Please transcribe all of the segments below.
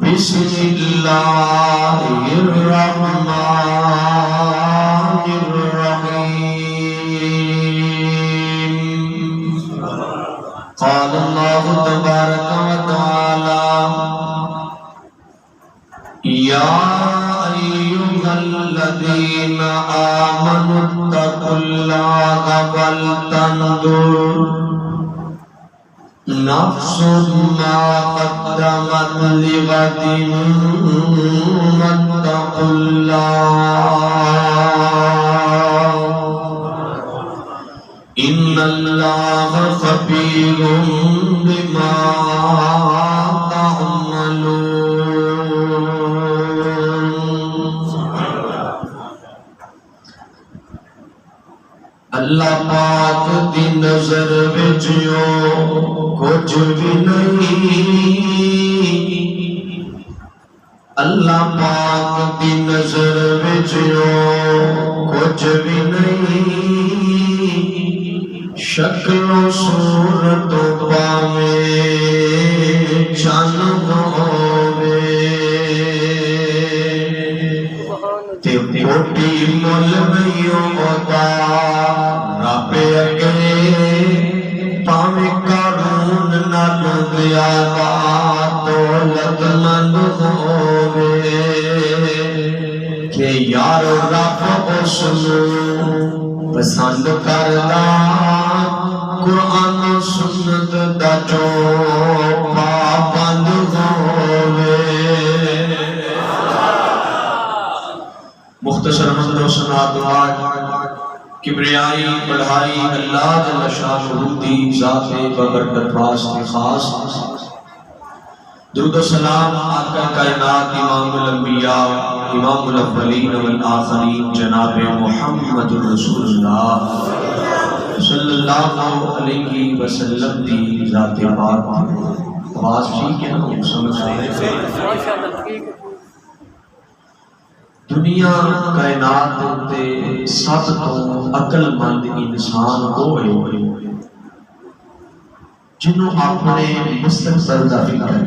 بسم اللہ الرحمن الرحیم قال اللہ تبارک و تعالی یا ایھا الذین آمنوا اتقوا اللہ ولتنظر نفس ما قدمت لغد واتقوا اللہ ان اللہ خبیر بما اللہ پاک دی نظر وچوں کچھ بھی نہیں، اللہ پاک دی نظر وچوں کچھ بھی نہیں، شکل و صورت پاویں چن ہووے تے کوٹی مل نہیں ہوتا رب اگے پاویں قارون نال زیادہ دولت مند ہووے کہ یار رب اس نوں پسند کردا قرآن و سنت دا جو پابند ہووے۔ مختصر منظر و سنا دعا کبریائی بڑھائی اللہ جل شانہ دی ذات ببرکت واسطے خاص، درود و سلام آقا کائنات امام الانبیاء امام الاولین والآخرین جناب محمد رسول اللہ صلی اللہ علیہ وسلم دی ذات پاک۔ آواز ٹھیک ہے نا؟ سمجھ رہے ہیں؟ دنیا کائنات تے سب تو عقل مند انسان ہوئے جنہوں اپنے مستقبل دا فکر ہے۔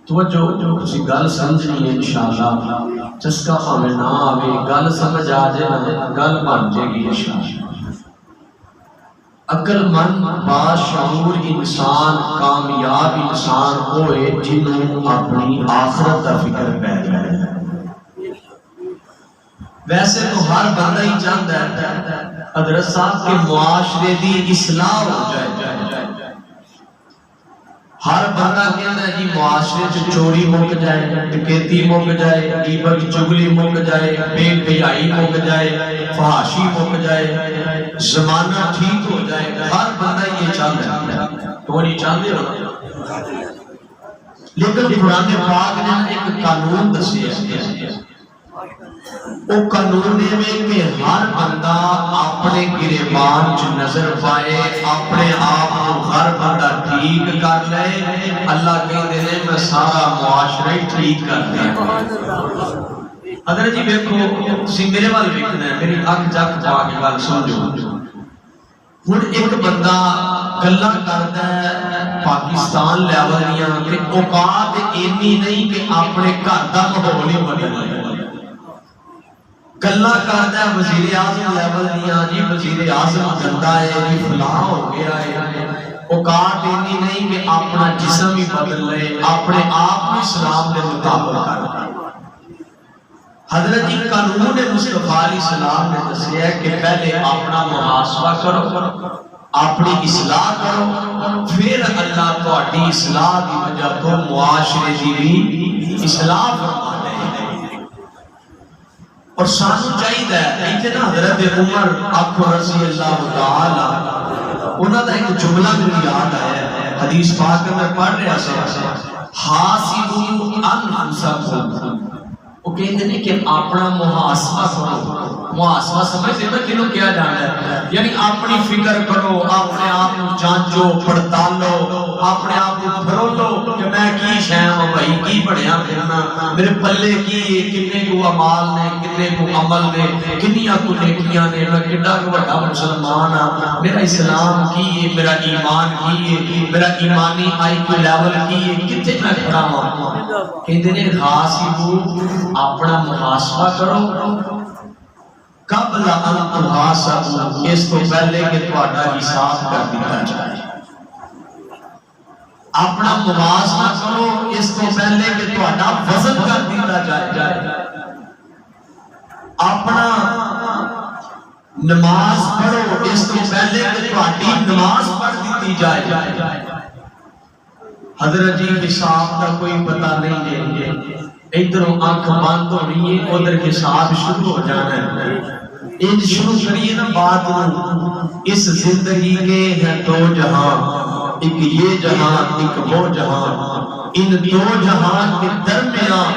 توجہ کسی گل سمجھنی ہے انشاءاللہ، چسکا پاویں نہ آوے، گل سمجھ آ جائے نا گل بن جائے گی انشاءاللہ۔ عقل مند باشعور انسان کامیاب انسان ہوئے جنہوں اپنی آخرت دا فکر پہ جائے۔ ویسے تو ہر بندہ ہی چاہتا ہے حضرت صاحب کے معاشرے دی اصلاح ہو جائے، ہر بندہ کہتا ہے جی معاشرے سے چوری مک جائے، ڈکیتی مک جائے، غیبت چغلی مک جائے، بے حیائی مک جائے، فحاشی مک جائے، زمانہ ٹھیک ہو جائے۔ ہر بندہ یہ چاہتا ہے، تو نہیں چاہتے ہو؟ لیکن قرآن پاک نے ایک قانون دسیا ہے، وہ قانون میں کہ ہر بندہ اپنے گریبان چ نظر پائے، اپنے آپ کو ہر بندہ ٹھیک کر لے، اللہ کہتے ہیں میں سارا معاشرہ ٹھیک کر دیا۔ حضرت جی دیکھو سی میرے وال ویکھنا ہے، میری اکھ جک پا کے گل سمجھو۔ ہن ایک بندہ گلاں کردا ہے پاکستان لیول دیاں کہ اوقات اینی نہیں کہ اپنے گھر دا ماحول ہی بدل لے، گلا کرتا ہے وزیر اعظم لیول دیاں جی وزیر اعظم گندا ہے جی فلاں ہو گیا ہے، اوقات اینی نہیں کہ اپنا جسم ہی بدل لے، اپنے آپ کو اسلام کے مطابق کر۔ حضرت جی قانون مصطفیٰ علیہ السلام نے دسیا ہے کہ پہلے اپنا محاسبہ کرو، اپنی اصلاح کرو، پھر اللہ تہاڈی اصلاح دی وجہ تو معاشرے دی بھی اصلاح فرما دے۔ اور سانو چاہیے ایتھے نا حضرت عمر آکھو رضی اللہ تعالی انہاں دا ایک جملہ میری یاد آیا، حدیث پاک میں پڑھ رہا سا، حاسبوا انفسکم، وہ کہتے ہیں کہ اپنا محاسبہ کرو، محاسبہ سمجھتے نا کنوں کیا جانا ہے؟ یعنی اپنی فکر کرو، اپنے آپ کو جانچو پڑتالو، اپنے آپ کو پھرولو کہ میں کی شاہ ہوں بھائی، کی بڑھیا پھرنا، میرے پلے کی کتنے کو عمال نے، کتنے کو عمل نے، کنیاں کو نیکیاں نے، میں کتنا کو بڑا مسلمان ہاں، میرا اسلام کی ہے، میرا ایمان کی ہے، میرا ایمانی آئی کو لیول کی ہے، کتنے میں کھڑا ہوں. کہتے ہیں خاص ہی اپنا محاسبہ کرو قبل ان تحاسبوا، اس تو پہلے کہ تہاڈا حساب کر دیا جائے. اپنا محاسبہ کرو اس تو پہلے کہ تہاڈا وزن کر دیا جائے. اپنا نماز پڑھو اس تو پہلے کہ تہاڈی نماز پڑھ دی جائے. حضرت جی حساب کا کوئی پتہ نہیں ہے، ادھروں آنکھ بند ہونی ہے، ادھر حساب شروع ہو جانا ہے. ان شروع کریے نا بات، اس زندگی کے ہیں دو جہاں، ایک یہ جہاں ایک وہ جہاں، ان دو جہاں کے درمیان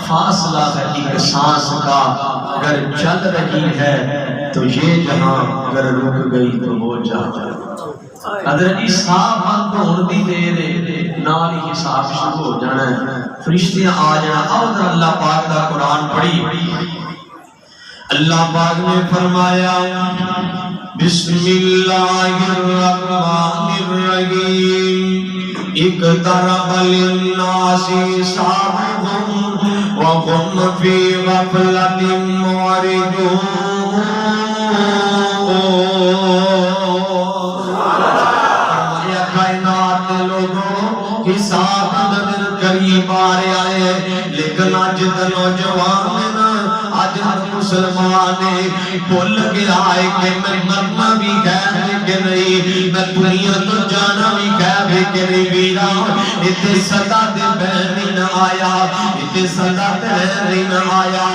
فاصلہ ہے ایک سانس کا، اگر چل رہی ہے تو یہ جہاں، اگر رک گئی تو وہ جہاں. حضرت جی صاحب بند ہون دی دے نال ہی حساب شروع ہو جانا ہے، فرشتیاں آ جانا. اور اللہ پاک کا قرآن پڑھی، اللہ پاک نے فرمایا بسم اللہ الرحمن الرحیم اقترب للناس حسابهم وهم في غفلة معرضون. فرمایا کائنات کے لوگوں حساب نظر قریب آ رہا ہے، لیکن آج نوجوان آج مسلمان بھول گیا ہے کہ میں مرنا بھی غیب کہ نہیں، میں دنیا تو جانا بھی غیب کہ نہیں. ویرا اتنے صدا دے بہن نہ آیا، اتنے صدا دے بہن نہ آیا،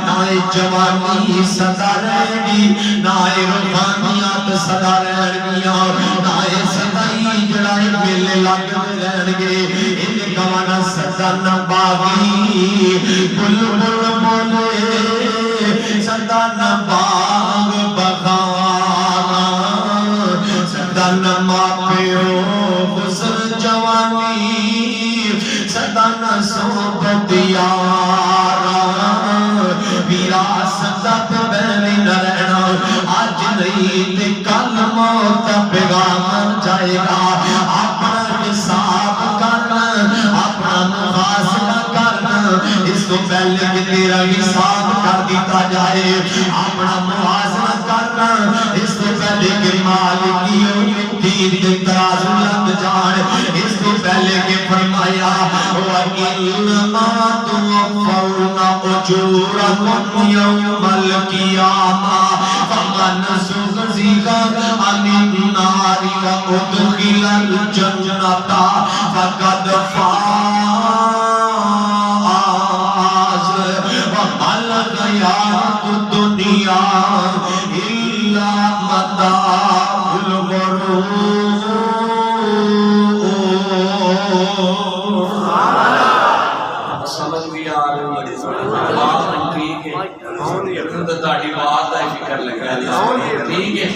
نہ جوانی صدا رہے گی، نہ روحانیات صدا رہے گیا، نہ صدائی جڑائی میلے لگ رہے گے. ان گوانا صدا نہ باغی بلبل بولے، صدا نہ باغ بغانا، صدا نہ ماپیو خسر جوانی، صدا نہ صحبت یارا. میرا صدا پہ بہنی نہ رہنا، آج نہیں تے کل موت پیغام جائے گا. اپنا حساب کرنا، اپنا محاسبہ کرنا، اس کو پہلے کہ تیرا حساب کر دیتا جائے. اپنا محاسبہ کرنا اس کو پہلے کہ مالکیوں دین کے ترازو لگ جان، اس کو پہلے کہ فرمایا وَإِنَّمَا تُوَفَّوْنَ أُجُورَكُمْ يَوْمَ الْقِيَامَةِ فَمَنْ زُحْزِحَ عَنِ النَّارِ وَأُدْخِلَ الْجَنَّةَ فَقَدْ فَازَ. وَمَا الْحَيَاةُ الدُّنْيَا إِلَّا مَتَاعُ الْغُرُورِ. سمجھ بھی آ رہی ہے بات ٹھیک ہے، تو تاڑی بات ہے فکر لگا ٹھیک ہے.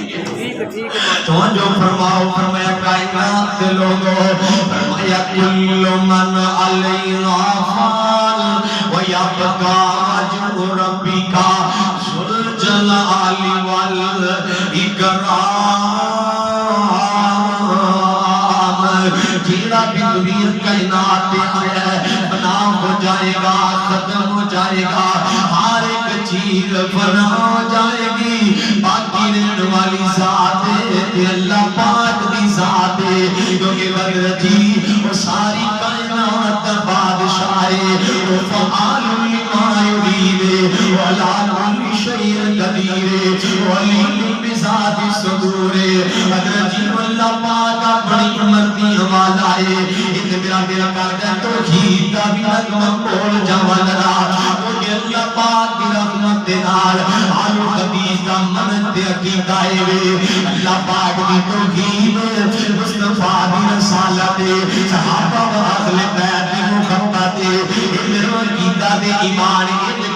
تو جو فرماؤ فرمایا کائنات کے لوگوں، فرمایا کل من علیہا فان ویبقا وجہ ربک ذو الجلال والاکرام. جیڑا بھی دنیا کائنات میں آیا ہے فنا ہو جائے گا، ختم ہو جائے گا، ہر ایک چیز فنا ہو جائے گی. باقی رہنے والی ذات ہے اللہ پاک دی ذات ہے، کیونکہ حضرت جی وہ ساری کائنات بادشاہ ہے، وہ فعال لما یرید وعلی کل شیء قدیر وعلیم بذات الصدور. حضرت جی اللہ پاک اپنی مرضی والا ہے. اتنے میرا میرا کہتا ہے توحید کا بھی نغمہ بول جوان را، کیونکہ اللہ پاک کی رحمت دے نال آل حدیث کا منت عقیدہ ہے. اللہ پاک کی توحید مصطفیٰ کی رسالت صحابہ و اہل بیت کی محبت میرا عقیدہ دے ایمان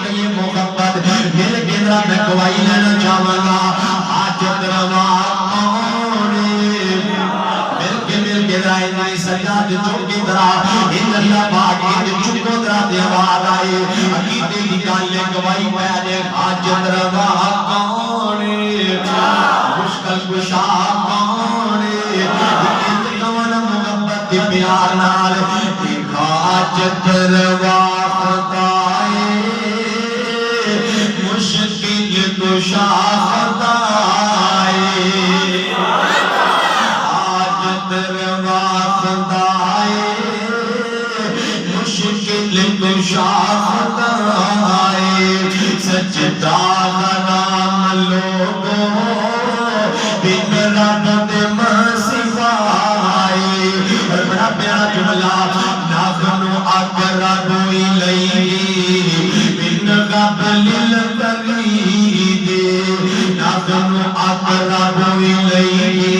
یہ محبت میرے گندرہ میں گواہی آواز چکو درا دے آواز آئے عقیدے کی گالے گوائی پہنے حاجت روا کون مشکل کشا کون کون محبت پیار نال حاجت روا خدائے مشکل کشا خدائے حاجت روا خدائے مشکل کشا خدائے سجدہ غرام لوگوں بن رب دم سوائے اور بڑا پیارا جملہ نحن اقرب الیہ من قبل الورید نحن اقرب الیہ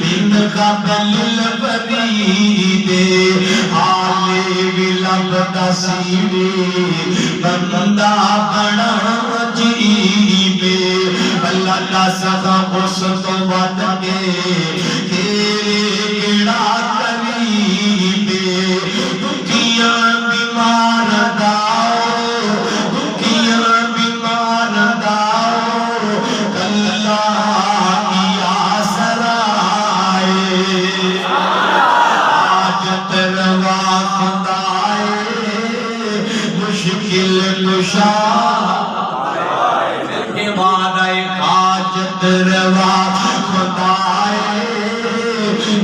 من قبل الورید حال ولب تصیب بندہ بڑا عجیب اللہ کا سخا اس تو بات کے کیڑا قریب دکھیاں بیمار داؤ دکھیاں بیمار داؤ کلا کیا سرائے حاجت روا خدائے مشکل کشا کے بعد حاجت روا خدائے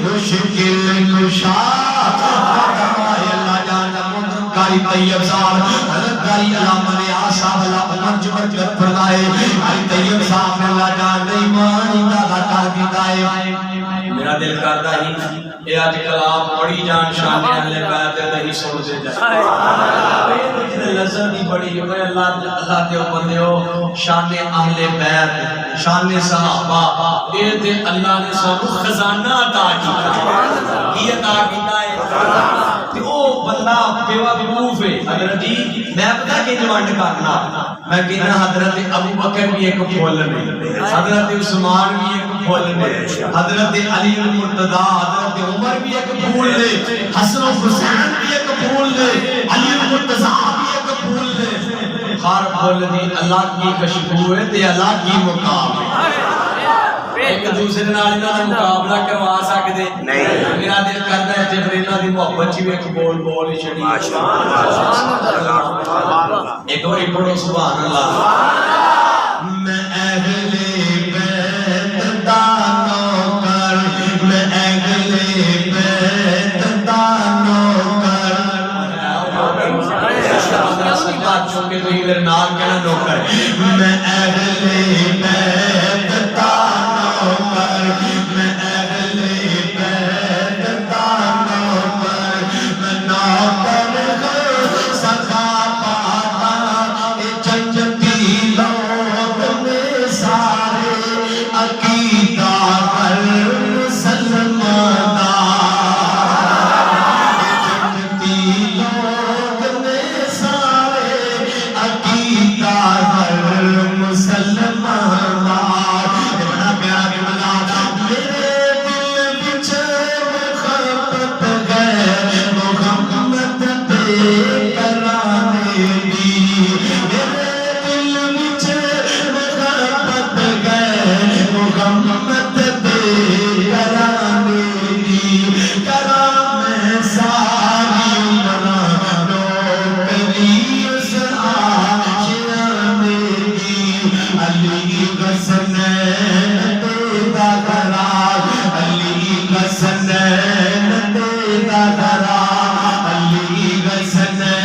مشکل کشا اللہ جان محترم قاری طیب صاحب حضرت قاری علامہ ریاض صاحب اللہ عمر جبر کر فرمائے قاری طیب صاحب نے اللہ جان ایمان دا کر دیتا ہے میرا دل کرتا ہی اے آج کلام بڑی جان شان اہل بیت نہیں سن دے جائے لذت دی بڑی ہے اللہ دے بندے ہو شان اہل بیت شان صحابہ اے تے اللہ نے سانو خزانہ عطا کیتا کی عطا کیتا ہے تے او بندہ بے وقوف ہے حضرت جی میں پتہ کہ جوانڈ کرنا میں کہنا حضرت ابو بکر بھی ایک پھول نے حضرت عثمان بھی ایک پھول نے حضرت علی المرتضی حضرت عمر بھی ایک پھول نے حسن و حسین بھی ایک پھول نے علی المرتضی بھی ایک پھول نے ہر پھول دی اللہ کی خوشبو ہے تے اللہ کی مقام ہے ایک دوسرے نال انہاں دا مقابلہ کروا سکدے نہیں میرا دل کردا ہے جبریل دی محبت چ ایک بول ہی چھڑی ایک اور پڑھو سبحان اللہ میں اہل بیت دا نوکر میں اہل بیت دا نوکر سکات چونکہ تو ہی میرے نام کہنا نوکر میں اہل بیت دا نوکر میں اہل بیت دا نوکر میں نوکر سخا پاتا جنتی لوگ میں سارے عقیدہ پر مسلمانہ جنتی لوگ میں سارے عقیدہ پر مسلمانہ بڑا پیارا جملہ میرے دل وچ محبت ہے محمد دے کرانے دی میرے دل وچ محبت ہے محمد دے کرانے دی کرا میں ساری عمر نوکری اس آشیانے دی علی حسنین دیدہ قرار علی حسنین دیدہ قرار علی حسنین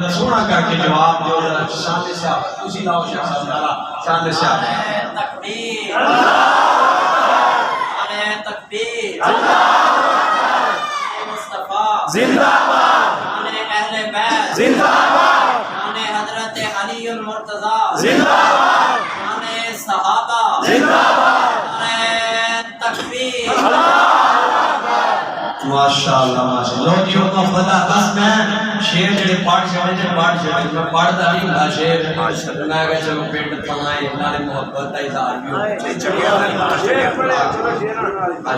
سونا کر کے جواب دو سامنے سے آپ اسی لاؤ شیخ صاحب نالا سامنے سے آپ تکبیر تکبیر مصطفیٰ زندہ باد اہل بیت زندہ باد حضرت علی المرتضی زندہ باد صحابہ زندہ باد تکبیر ماشاءاللہ ماشاءاللہ لوگیوں کا فتح بس میں شیر جڑے پاٹ چھوڑے میں پڑھتا نہیں ہوں شیر میں کہا چلو پیٹ پڑھائیں اللہ نے محبت کا اظہار بھی ہو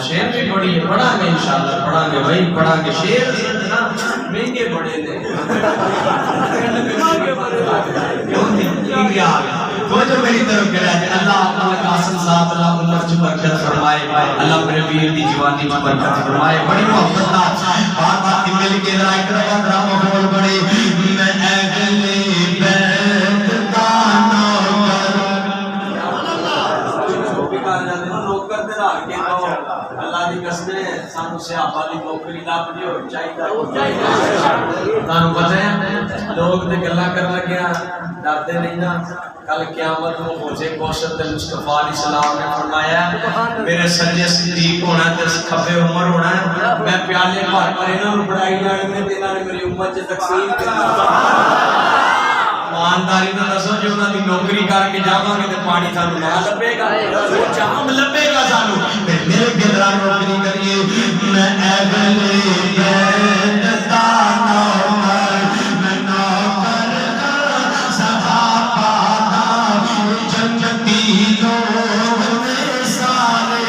شیر بھی پڑھی ہے پڑھا گے انشاءاللہ پڑھا گے بھائی پڑھا گے شیر اتنا مہنگے پڑھے تھے تو جو میری طرف کرا ہے اللہ اپنا قاسم صاحب اللہ عمر چ برکت فرمائے اللہ میرے پیر دی جوانی چ برکت فرمائے بڑی محبت نال بار بار مل کے ذرا ایک ڈرامہ بول بڑے میں اہل بیت دا نوکر لوگ کرتے رہ کے اللہ دی قسم سانو صحابہ دی نوکری لب دی ہو چاہیے تانوں پتہ ہے لوگ تے گلاں کرن لگیا ڈرتے نہیں نا کل قیامت میں موجے کوثر تے مصطفیٰ علیہ السلام نے فرمایا میرے سجے صدیق ہونا تے کھبے عمر ہونا ہے میں پیالے بھر پر انہاں نوں بڑائی جانے تے انہاں نے میری امت وچ تقسیم کرنا ایمانداری نال دسو جو انہاں دی نوکری کر کے جاواں گے تے پانی سانوں نہ لبے گا جام لبے گا سانوں میرے گدرا نوکری کریے میں اہل بیت دا نوکر میں نوکر صحابہ دا جنتی لوگ سارے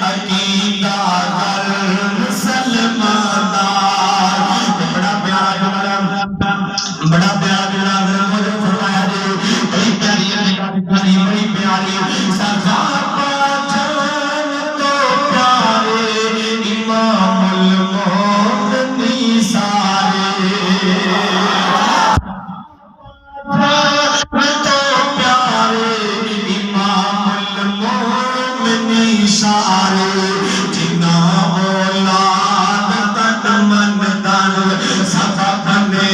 عقیدہ در مسلمان بڑا پیارا بڑا پیارا مجھے فرمایا جی بڑی پیاری بڑی پیاری صحابہ جان تو پیارے امام المومنین سارے تو پیارے امام المومنین سارے جنا اولاد تن من تن سب بنے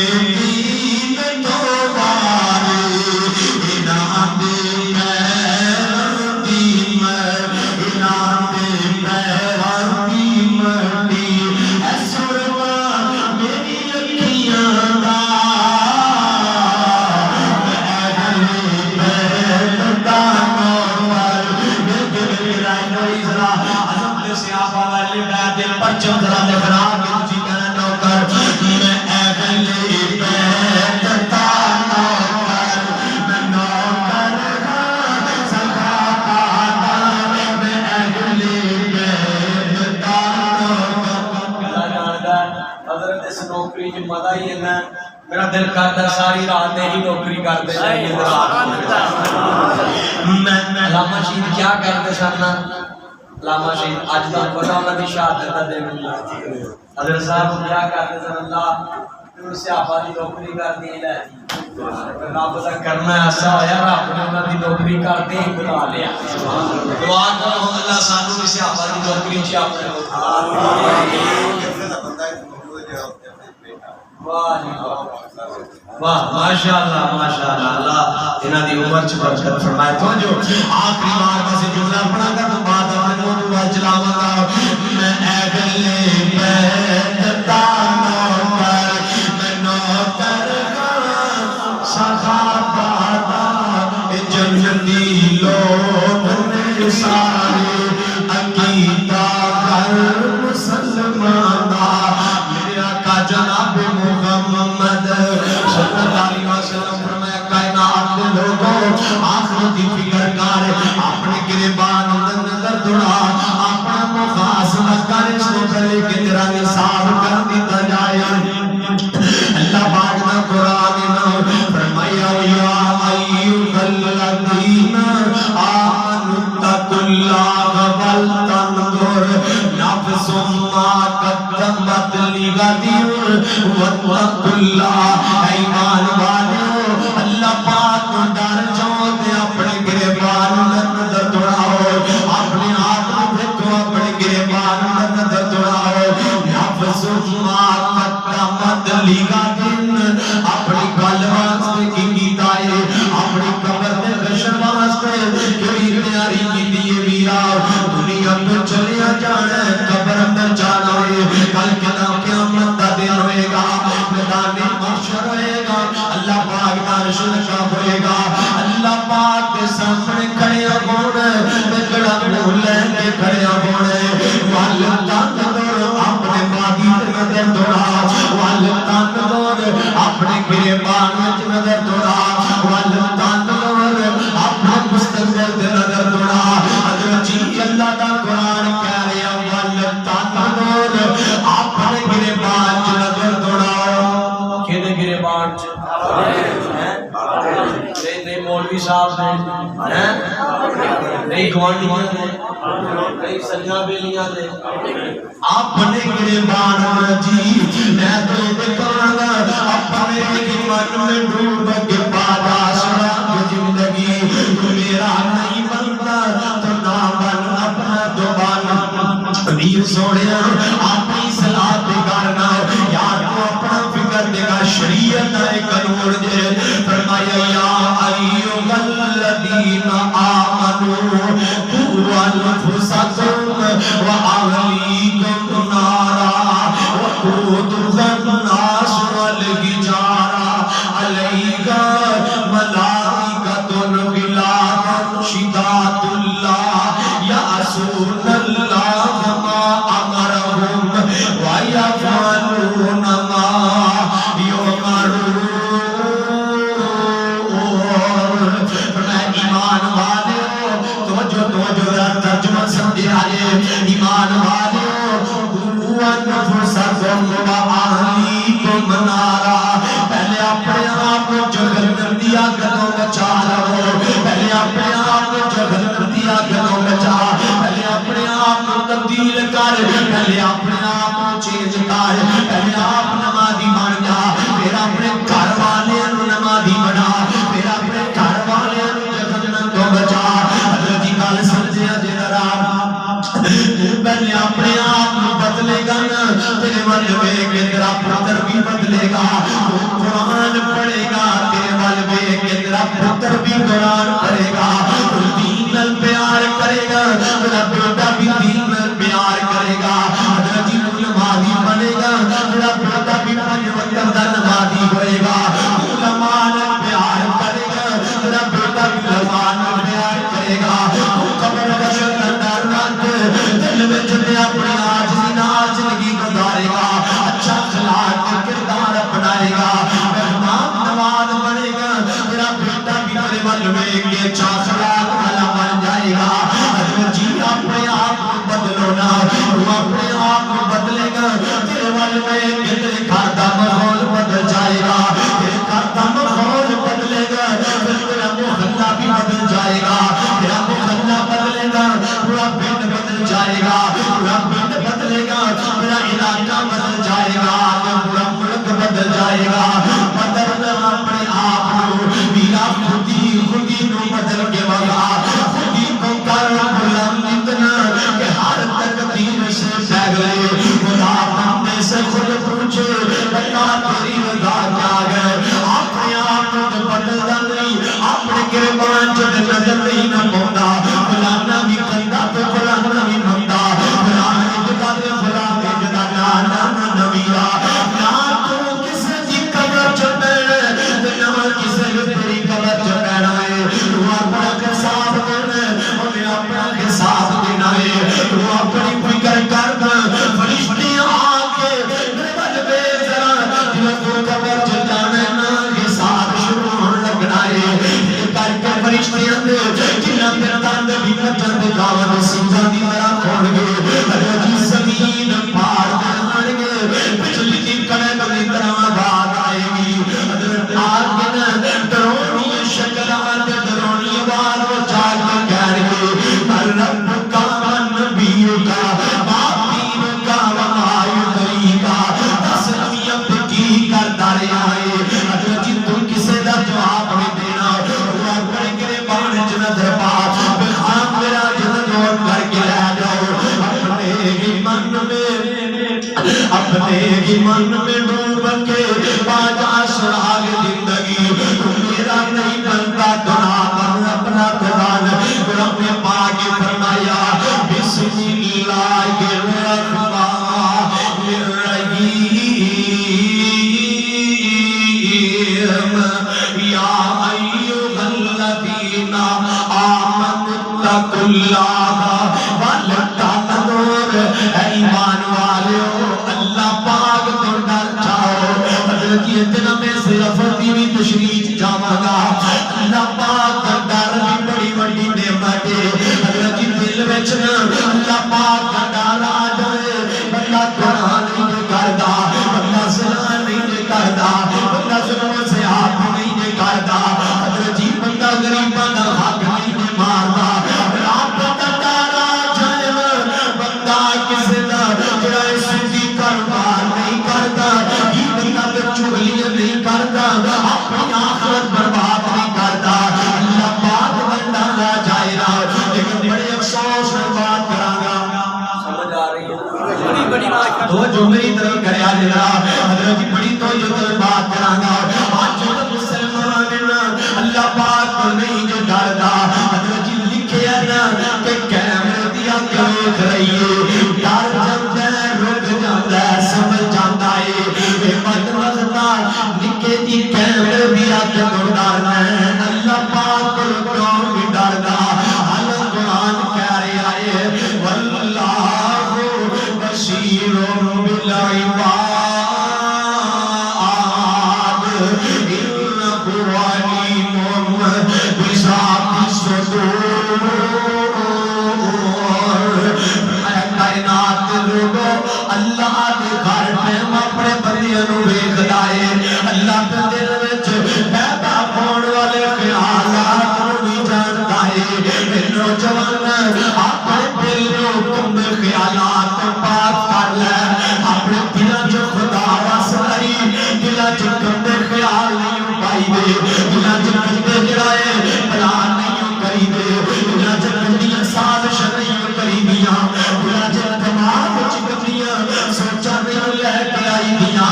میرا دل کرتا ساری رات ہی نوکری کرتے جائیے علامہ شہید کیا کرتے سن علامہ شہید آج تک پتا انہوں نے شہادت کا دن حضرت صاحب کیا کرتے سن اللہ صحابہ دی نوکری کر دی ہے رب دا کرنا ایسا ہویا رب نے انہوں دی نوکری کرتے ہی بلا لیا دعا کرو اللہ سانو بھی صحابہ دی نوکری چ واہ ماشاءاللہ ماشاءاللہ اللہ انہاں دی عمر چ برکت فرمائے تو جو آخری بار کا سے جملہ پڑھا کر تو بعد اپنے موضوع چلاواں گا میں اہل بیت دا نوکر میں نوکر صحابہ دا جنتی لوگ نے سارے عقیدہ در مسلمان جناب محمد صلی اللہ علیہ وسلم فرمایا کائنات کے لوگوں آخرت کی فکر کر اپنے گریبان نظر دوڑا اپنا مخاصمہ کر اس سے پہلے کہ تیرا نصاب کر دیتا جائے اللہ پاک نے قرآن میں فرمایا یا ایھا الذین آمنوا اتقوا اللہ ولتنظر نفس ما قدمت لغد واتقوا اللہ ایمان والو اللہ پاک ڈر جاؤ تے اپنے گریبان عرش لگا ہوئے گا اللہ پاک کے سامنے کھڑے ہونے بکڑا منہ لے کے کھڑے ہونے والدان دور اپنے مادی نظر دوڑا والدان دور اپنے گریبان وچ نظر دوڑا والدان دور اپنے مستقبل دے نظر دوڑا حضرت جی اللہ دا قرآن کہہ رہے ہیں والدان دور اپنے گریبان وچ نظر دوڑا کہنے گریبان وچ نہیں مولوی صاحب نے نہیں گوانڈیاں نے نہیں سجاں بیلیاں نے اپنے گریبان جی میں تو دکھاؤں گا اپنے من میں ڈوب کے پادا سراب زندگی میرا نہیں بنتا تو نہ بن اپنا دوبانا امیر سوڑے اپنی صلاح بگارنا یار تو اپنا فکر دے گا شریعت ہے قانون دے فرمایا یا ایھا الذین آمنوا قوا انفسکم واہلیکم نارا وقودها الناس والحجارہ علیہا ملائکۃ غلاظ شداد لا یعصون اللہ ما امرهم ویفعلون ما یؤمرون ایمان والو توجہ ترجمہ سمجھے آئے ایمان والو انفسکم واہلیکم نارا پہلے اپنے آپ کو جہنم دی آگ تو بچا لو پہلے اپنے آپ کو جہنم دی آگ تو بچا پہلے اپنے آپ کو تبدیل کر پہلے اپنے آپ کو چینج کر پہلے آپ نمازی بن جا پھر اپنے گھر والے نمازی بنا پھر اپنے گھر والے جہنم تو بچا حضرت جی گل سمجھے جے ذرا پہلے اپنے آپ کو بدلے گا نا تیرے ول ویکھ کے تیرا پتر بھی بدلے گا تو قرآن پڑھے گا تیرے ول ویکھ کے تیرا پتر بھی قرآن پڑھے گا تو دین نال پیار کرے گا تیرا بیٹا بھی دین نال پیار کرے گا حضرت جی نمازی بنے گا تیرا بیٹا بھی 5 وقت دا نمازی ہوئے گا علماء نال پیار کرے گا تیرا بیٹا بھی علماء نال پیار کرے گا قبر حشر اندر رکھ دل میں جنے اپنے عاجزی ناز زندگی گزارے گا اچھا اخلاق کا کردار اپنائے گا مہمان نواز بنے گا تیرا بیٹا بھی تیرے ول ویکھ کے اچھا اخلاق والا بن جائے گا حضرت جی اپنے آپ کو بدلو نا تو اپنے آپ کو بدلے گا تیرے ول ویکھ کے تیرے گھر دا ماحول بدل جائے گا تیرے گھر دا ماحول بدلے گا پھر تیرا محلہ بھی بدل جائے گا تیرا محلہ بدلے گا پورا پنڈ بدل جائے گا پورا پنڈ بدلے گا پورا علاقہ بدل جائے گا پورا ملک بدل جائے گا بدلنا اپنے آپ کو میرا خودی نو بدل کے وگا خودی کو کر بلند اتنا کہ ہر تقدیر سے پہلے خدا بندے سے خود پوچھے بتا تیری رضا کیا ہے اپنے آپ کو بدلنا نہیں اپنے گریبان چ نظر نہیں نہ پوندا فلانا بھی کندا تے فلانا بھی مندا فلانا جدا تے فلانا جدا نا نبیرا نا تو کسے دی قبر چ بیٹھے تے نہ کسے تیری قبر چ بیٹھا ہے تو اپنا حساب دینا اونے اپنا حساب دینا ہے تو اپنی فکر کر فرشتے آ کے میرے ول بے ذرا جب تو قبر چ جانا نا حساب شروع ہون لگنا ہے کر کے فرشتے اندے جنہاں تے تند بھی نچن دے گاواں سنجاں دی طرح کھول گئے حضرت زمین پھاڑ دین گے بجلی دی کڑک دی طرح بات آئے گی حضرت آگ نے درونی شکل تے درونی آواز اٹھا کے کہہ گے رب کا نبی کا باطین کا ومائی دری کا تسلیت کی کرتا رہا ہے حضرت جی تم کسے دا جواب نہیں دینا نظر پاس خام میرا جنور کر کے لے جاؤ اپنے ہی من میں ڈوب کے باجا سراغ زندگی میرا نہیں بنتا گناہ بن اپنا قرآن قرآن میں پاک فرمایا بسم اللہ الرحمن الرحیم یا واتقوا اللہ ولتنظر اے ایمان والو اللہ پاک تو ڈر جاؤ حضرت یہ دن میں صرف بھی تشریح جاواں گا اللہ پاک کا ڈر بھی بڑی بڑی نعمت ہے حضرت دل وچ اللہ پاک کا ڈر آ جائے بندہ گناہ نہیں کردا بندہ زنا نہیں کردا بندہ ظلم سے ہاتھ نہیں کردا حضرت جی بندہ غریباں دا حق نہیں ماردا رب دا ڈر آ جائے بندہ کسے دا جڑا سودی کاروبار نہیں کردا یہ بندہ تے چغلیاں نہیں کردا اپنی آخرت برباد نہیں کردا اللہ پاک دا ڈر آ جائے نا لیکن بڑے افسوس نال بات کراں گا سمجھ آ رہی ہے بڑی بڑی بات دو جملے ہی طرح کریا جڑا حضرت جی بڑی تو جو بات کراں گا آج جو مسلمان اللہ پاک کو نہیں جو ڈردا حضرت جی لکھیا نا کہ کیمرے دیا دیکھ رہی ہے ڈر جاندا ہے رک جاندا ہے سمجھ جاندا ہے اے مت مزدا لکھے دی کیمرے دیا کیوں ڈرنا ہے اللہ پاک کو کیوں بھی ڈردا اللہ قرآن کہہ رہا ہے واللہ بشیر بالعباد انہ علیم بذات الصدور اے کائنات لوگو اللہ دے گھر پہ اپنے بندیاں نو ویکھدا ہے اللہ دے دل وچ پیدا ہون والے خیالات نو بھی جاندا ہے نوجوان اپنے دل نو گندے خیالات تو پاک کر لے اپنے دلاں چ خدا وس کری دلاں چ گندے خیال نہیں پائی دے دلاں چ گندے جڑا ہے پلان نہیں کری دے دلاں چ گندیاں سازش نہیں کری دیاں دلاں چ دماغ وچ گندیاں سوچاں نہیں لے کے آئی دیاں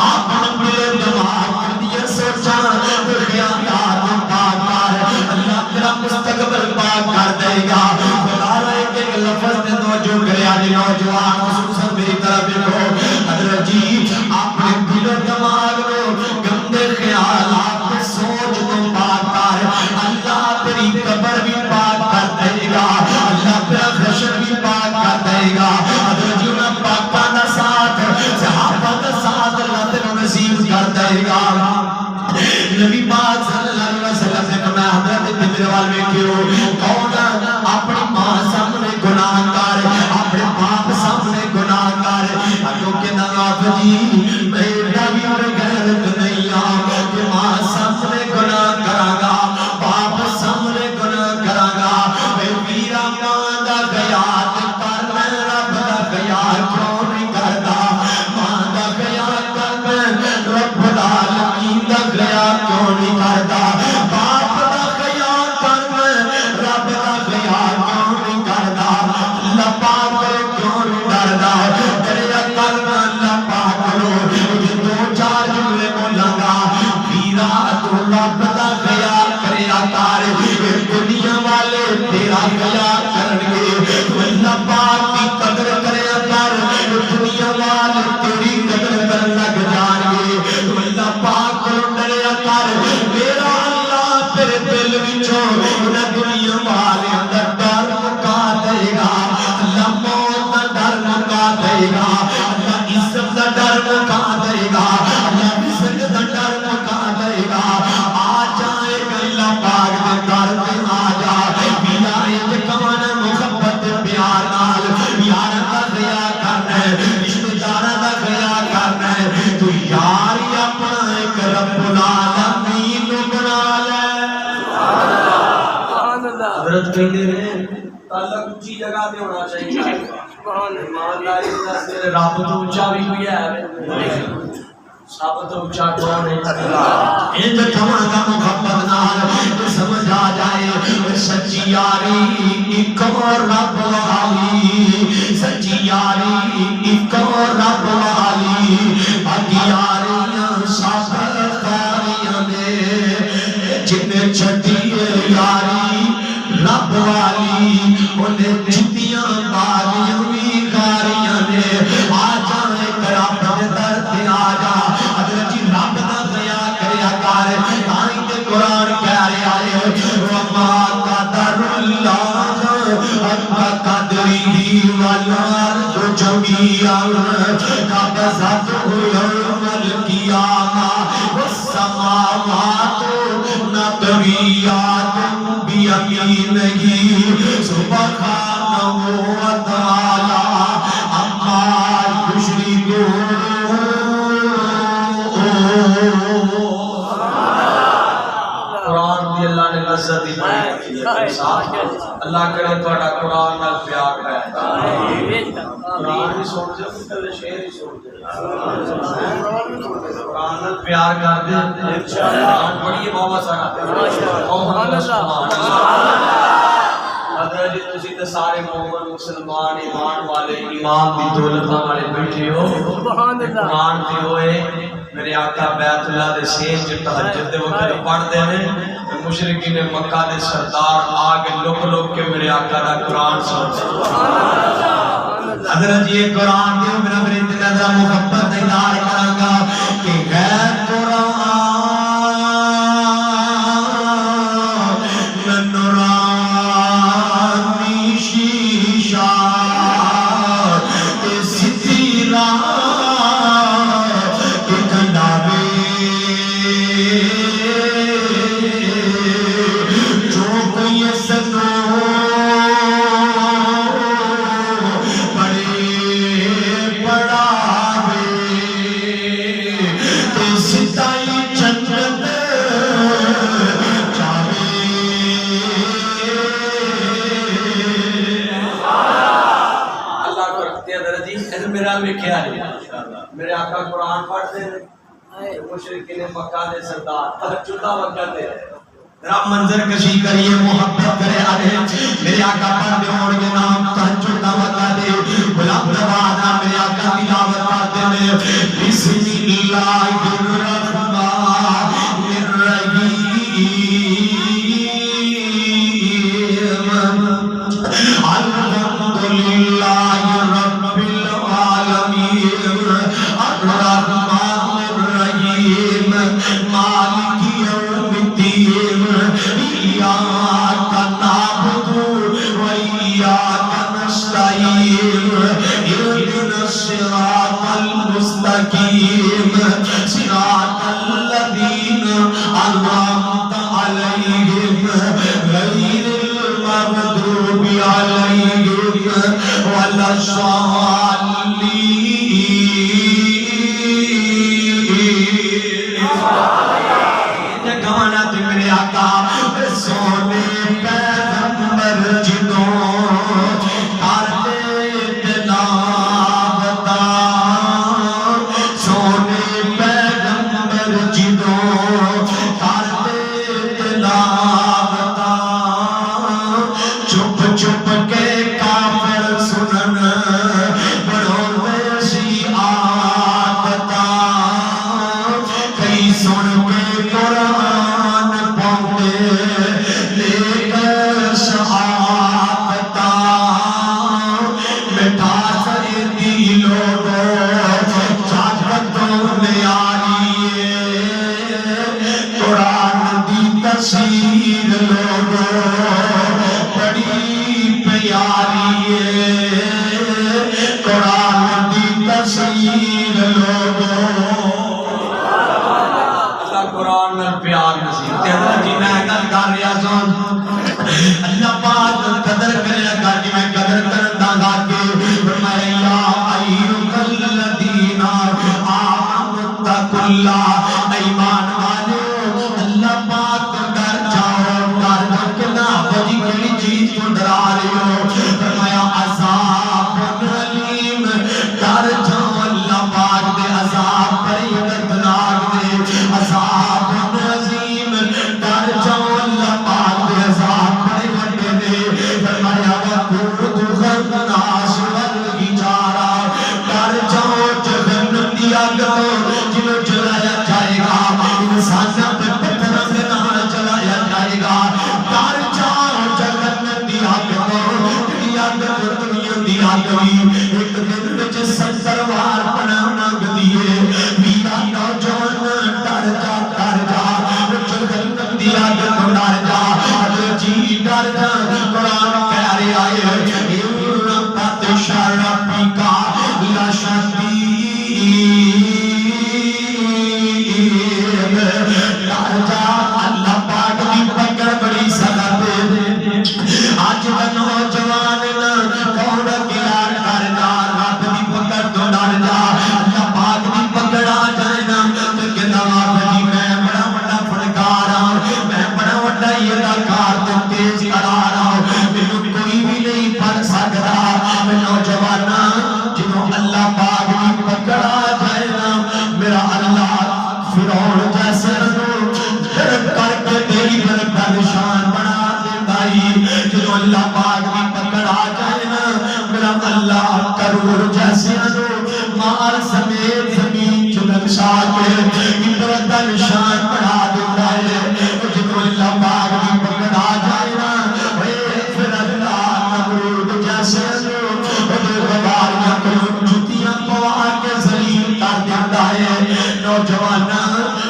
اپنے دل دماغ گندیاں سوچاں تے خیالات پاک کر اللہ تیرا مستقبل پاک کر دے گا خدا رہے کہ ایک لفظ نے توجہ کریا جی نوجوان خصوصاً میری طرف دیکھو حضرت جی اپنے دل و دماغ میں گندے خیالات میں سوچ تو پاک کر اللہ تیری قبر بھی پاک کر دے گا اللہ تیرا حشر بھی پاک کر دے گا حضرت جی انہاں پاکاں دا ساتھ صحابہ دا ساتھ اللہ تیرا نصیب کر دے گا نبی پاک صلی اللہ علیہ وسلم نے فرمایا حضرت بلال ویکھو کون اپنی ماں سامنے گناہ کر اپنے باپ سامنے گناہ کر کیونکہ نواف جی میرا بھی غیرت نہیں آ کہ ماں سامنے گناہ کراں گا باپ سامنے گناہ کراں گا اے میرا ماں دا خیال کر میں رب دا خیال کیوں نہیں کردا ماں دا خیال کر میں رب العالمین دا خیال کیوں نہیں کردا باپ دا خیال کر میں رب دا خیال کیوں نہیں کردا اللہ پاک کیوں نہیں ڈردا تیرا کرنا اللہ پاک کرو یہ دو چار جملے بولاں گا ویرا تو رب دا خیال کریا کر دنیا والے تیرا خیال کرن گے اللہ پاک کی قدر کریا کر دنیا والے تیری قدر کرن لگ جان گے اللہ پاک کو ڈریا کر میرا اللہ تیرے دل وچوں انہاں دنیا والے اندر ڈر مکا دے گا اللہ موت دا ڈر مکا دے گا اللہ عزت دا ڈر مکا دے گا اللہ عزت دا ڈر مکا دے گا آ جائے گا اللہ پاک دے در تے آ جا بلا انتقام محبت پیار نال یار دا خیال کرنا ہے رشتہ داراں دا خیال کرنا ہے تو یار ہی اپنا ایک رب العالمین نو بنا لے سبحان اللہ حضرت کہندے نے تعلق اونچی جگہ پہ ہونا چاہیے سبحان ایمانداری کا میرے رب تو اونچا بھی کوئی ہے سب تو اونچا کون ہے اللہ ان کہاں کا محبت نال سمجھ آ جائے سچی یاری ایک اور رب والی سچی یاری ایک اور رب والی باقی یاریاں سب خاریاں نے جن چھٹی یاری رب والی انہیں جتیاں باریاں بھی گاریاں نے آ جائے رب دے در تے آ جا حضرت جی رب دا خیال کریا کر تاں تے قرآن کہہ رہا ہے وما قدر اللہ تغیات بیمینہی سبحانہ وتعالی اما یشرکون قرآن دی اللہ نے لذت دی اللہ کرے تھوڑا قرآن نال پیار ہے قرآن بھی سن جائے پہلے شعر ہی سن جائے قرآن نال پیار کر دے قرآن پڑھیے بابا سارا حضرت جی تسی تے سارے مومن مسلمان ایمان والے ایمان دی دولت والے بیٹھے ہو قرآن دی ہوئے میرے آقا بیت اللہ دے سین جو تہجد دے وقت پڑھ دے نے مشرقین مکہ دے سردار آگے لوگ لوگ کے میرے آقا دا قرآن سنتے حضرت یہ قرآن دیو میرا برند نظر محبت اظہار کرانگا کہ غیر قرآن نورانی شیشہ ستیرہ میرے آقا قرآن پڑھتے ہیں مشرقین مکہ دے سردار تہجد دا وقت دے رب منظر کشی کریے محبت کرے آگے میرے آقا پڑھ دے اور یہ نام تہجد دا وقت دے بلاب دوانا میرے آقا تلاوت پڑھتے ہیں بسم اللہ الرحمن الرحیم الحمدللہ رب العالمین الرحمن الرحیم مالک یوم الدین ایاک نعبد و ایاک نستعین اهدنا الصراط المستقیم صراط الذین انعمت علیہم غیر المغضوب علیہم ولا الضالین گانا تے میرے آقا سونے پیغمبر جدوں کرتے تلاوت سونے پیغمبر جدوں کرتے تلاوت چپ چپ کے کافر سنن بڑھوتے سی عادت کئی سن کے قرآن پاؤتے لے کر شہادت مٹھا سر دلوں کو جاگتوں میں آئیے قرآن دی تصویر لوگوں بڑی پیاری ہے قرآن دی تصویر لوگوں قرآن میں پیار نصیب تیرا جی میں گل کر رہا سن اللہ پاک قدر کرے گا کہ میں قدر کرنا گا کہ فرمایا یا ایھا الذین آمنوا اتقوا اللہ ایمان والو اللہ پاک ڈر جاؤ کہ نہ بڑی بڑی چیز کو ڈرا رہے ہو فرمایا عذاب علیم ڈر جاؤ اللہ پاک دے عذاب بڑی دردناک دے عذاب عظیم ڈر جاؤ اللہ پاک دے عذاب بڑے بڑے دے فرمایا وقود الناس والحجارہ ڈر جاؤ جہنم دی آگ جنہوں جلایا جائے گا انسان پہ پتھروں کے نال جلایا جائے گا ڈر جاؤ جہنم دی آگ دنیا دی آگ ایک دن وچ 70 وار بنا منگدی ہے میرا نوجوان ڈر جا جہنم دی آگ تو ڈر جا جی ڈر جا قرآن کہہ رہا ہے ربت شرفی کا لشدید ڈر جا اللہ پاک اللہ پاک بھی پکڑ آ جائے نا میرا اللہ کروڑ جیسے مال سمیت زمین چلکشا کے عبرت کا نشان بنا دیتا ہے جب اللہ پاک بھی پکڑ آ جائے نا پھر اللہ نمرود جیسے غباریاں کو جتیاں پوا کے ذلیل کر دیتا ہے نوجوان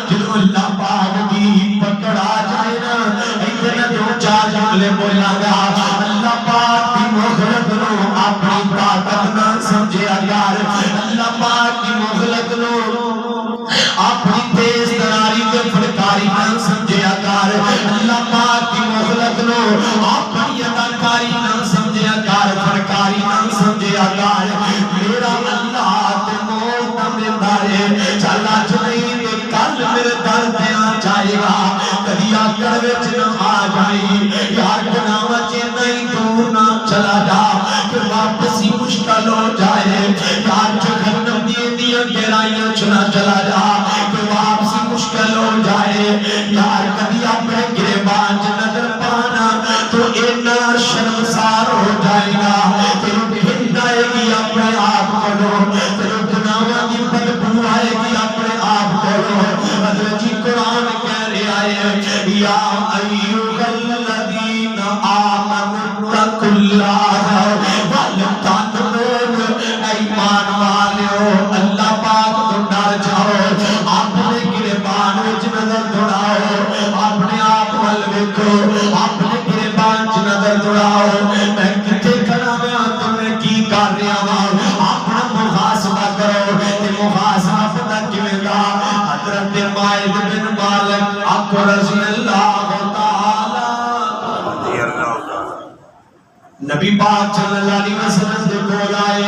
جب اللہ پاک بھی پکڑ آ جائے نا اتنے دو چار جملے بولا گا اللہ پاک کی مخلق نو اپنی طاقت نہ سمجھے یار اللہ پاک کی مخلق نو اپنی تیز تراری تے فنکاری نہ سمجھے یار اللہ پاک کی مخلق نو اپنی اداکاری نہ سمجھے یار فنکاری نہ سمجھے یار میرا اللہ تے موت دیتا ہے چلا نہیں تے کل میرے در پہ آ جائے گا کدی آکڑ وچ نہ آ جائی یار گناہ چ نہیں دور نہ چلا جا کہ واپسی مشکل ہو جائے یار جہنم دی گہرائیاں چ نہ چلا جا کہ واپسی مشکل ہو جائے یار کدی اپنے گریبان چ نظر پانا تو اتنا شرمسار ہو جائے گا تیرے بھیج آئے گی اپنے آپ کو تیرے گناہوں کی بدبو آئے گی اپنے آپ کو حضرت جی قرآن کہہ رہے آئے یا ایوہ الذین آمنوا اتقوا اللہ ولتنظر ایمان والو اللہ پاک تو ڈر جاؤ اپنے گریبان وچ نظر دوڑاؤ اپنے آپ ول ویکھو اپنے گریبان وچ نظر دوڑاؤ میں کتے کھڑا ہوا تو میں کی کر رہا ہوں اپنا محاسبہ کرو تے محاسبہ پتہ کیویں دا حضرت مائد بن مالک آقا رضی اللہ تعالی نبی پاک صلی اللہ علیہ وسلم دے کول آئے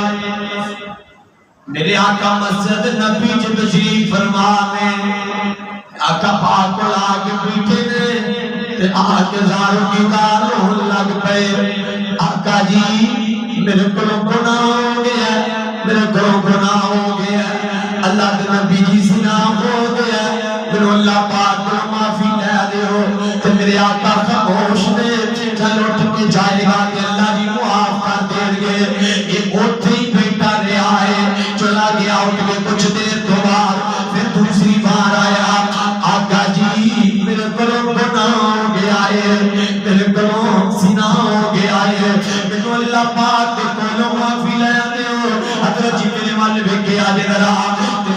میرے آقا مسجد نبی جو تشریف فرما میں آقا پاک کو آگے بیٹھے نے تے آگے زاروں کی داروں لگ پے آقا جی میرے کو گناہ ہو گیا میرے کو گناہ ہو گیا اللہ کے نبی جی زنا ہو گیا میرے اللہ پاک کو معافی لے دے ہو تے میرے آقا خاموش نے چل اٹھ کے جائے گا کہ اللہ جی معاف کر دیں گے یہ اوتھے ہی بیٹھا رہا ہے چلا گیا اٹھ کے کچھ دیر تو بعد پھر دوسری بار آیا آقا جی میرے کو گناہ ہو گیا ہے میرے کو زنا ہو گیا ہے میرے اللہ پاک کے کولوں معافی لے دے ہو حضرت جی میرے والے بھیکے آجے ذرا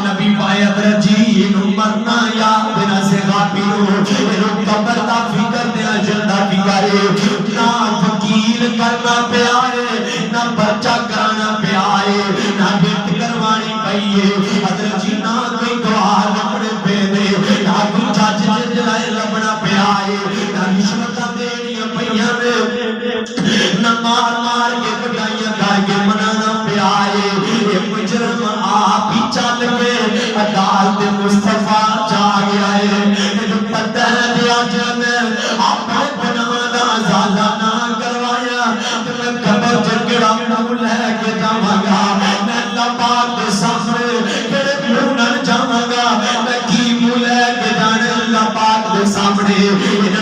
نبی پائے حضرت جی انہوں مرنا یا بنا سے غافلو انہوں قبر دا فکر دے اجندہ فکرے نہ وکیل کرنا پہ آئے نہ پرچہ کرانا پہ آئے نہ گفت کروانی پئیے حضرت جی نہ کوئی گواہ لبنے پہ دے نہ کوئی جج جلائے لبنا پہ آئے نہ رشوتہ دینی پئیاں دے نہ مار مار کے کٹائیاں کر کے منانا پہ آئے یہ مجرم آپ ہی چل کے عدالت مصطفیٰ جا گیا ہے جو پتہ دیا جانے اپنے بنانا زالہ نہ کروایا تو میں قبر جگڑا منہ لے کے جاؤں گا میں اللہ پاک کے سامنے کڑے منہ نہ جاؤں گا میں کی منہ لے کے جانے اللہ پاک کے سامنے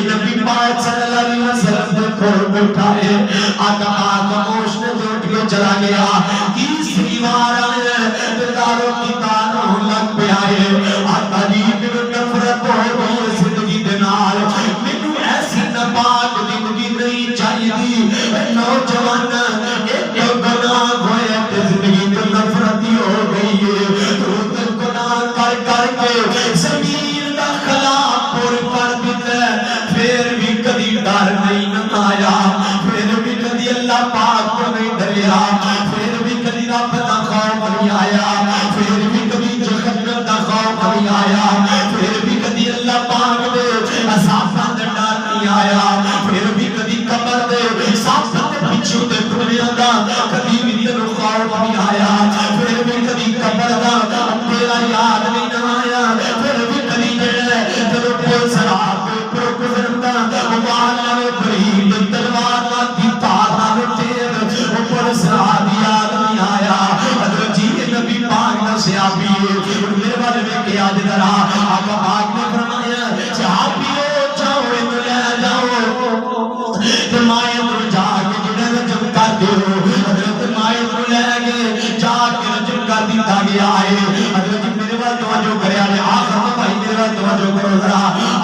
نبی پاک صلی اللہ علیہ وسلم نے کھول بیٹھا ہے آقا خاموش نے دوٹ کے چلا گیا تیسری بار آئے داروں کی تاروں لگ پہ آئے آقا جی میرے نفرت ہو گئی زندگی دنال میرے ایسی نپاک زندگی نہیں چاہیے دی نوجوان ایک گناہ ہوئے زندگی تو نفرتی ہو گئی ہے تو گناہ کر کر کے زمین کا خلاف پور کر دیتا پھر بھی کبھی ڈر نہیں آیا پھر بھی کبھی اللہ پاک کو نہیں ڈریا پھر بھی کبھی رب کا خوف نہیں آیا پھر بھی کبھی جہنم کا خوف نہیں آیا پھر بھی کبھی اللہ پاک دے عذاب کا ڈر نہیں آیا پھر بھی کبھی قبر دے ساتھ پیچھے تے دنیا دا کبھی بھی تینو خوف نہیں آیا پھر بھی کبھی قبر دا تیرا یاد نہیں آیا پھر بھی کبھی جڑا تیرے پول سراب پر گزردا والا فرید تلوار دا دی تار نال تیر اوپر سراب یاد نہیں آیا حضرت جی نبی پاک دا صحابی میرے والے میں کیا ذرا آقا پاک نے فرمایا صحابیو جاؤ ان لے جاؤ تے مائے جا دیو حضرت مائے کو لے گئے جا کے رجم کر دیتا گیا ہے حضرت میرے وال توجہ کرے آنے آخر میں بھائی میرے وال توجہ کرو ذرا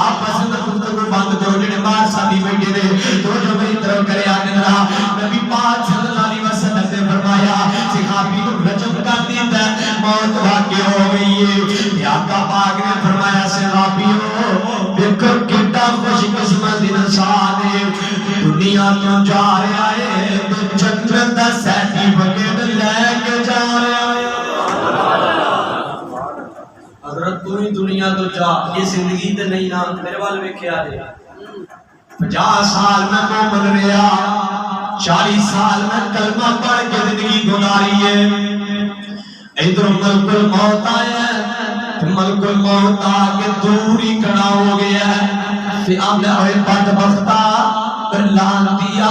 آپ پسند گفتگو بند کرو جنہیں باہر ساتھی بیٹھے دے توجہ میری طرف کرے آنے ذرا نبی پاک صلی اللہ علیہ وسلم نے فرمایا صحابی کو رجم کر دیتا ہے موت واقع ہو گئی ہے یا آقا پاک نے فرمایا صحابیوں دیکھو کتنا خوش قسمت انسان ہے دنیا تو جا رہا ہے تو جنت دا سرٹیفکیٹ لے کے جا رہا ہے حضرت تو ہی دنیا تو جا یہ زندگی تے نہیں نا میرے وال ویکھیا جے 50 سال میں مومن رہا 40 سال میں کلمہ پڑھ کے زندگی گزاری ہے ادھر ملک الموت آیا ہے ملک الموت آ کے دور ہی کھڑا ہو گیا ہے پھر آپ نے ہوئے بدبختہ لانتیا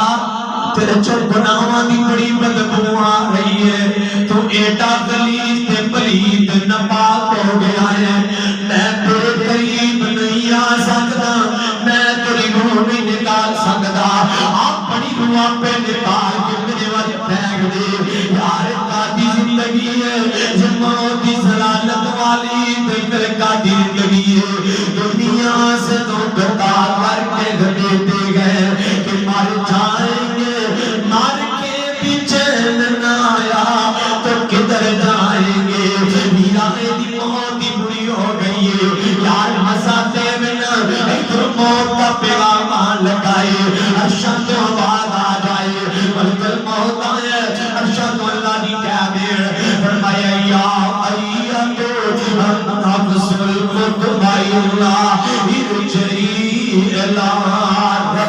تیرے چو گناہاں دی بڑی بدبو آ رہی ہے تو ایٹا غلیظ تے پلید ناپاک ہو گیا ہے میں تیرے قریب نہیں آ سکتا میں تیری روح نہیں نکال سکتا آپ بڑی روح پہ نکال کے میرے وجہ پھینک دے یار قادی زندگی ہے جمعوں کی سلالت والی پھر قادی زندگی ہے دنیا سے تو گتا کر کے گھٹے گئے کہ مر جائیں گے مر کے پیچھے نہ آیا تو کدھر جائیں گے میرانے دی موت دی بری ہو گئی ہے یار ہساتے بنا ادھر موت کا پیغام لگائے عرشاں تو آواز آ جائے ملک الموت آئے عرشاں تو اللہ دی کعبیر فرمایا یا ایتو نفس المطمئنہ ارجعی الی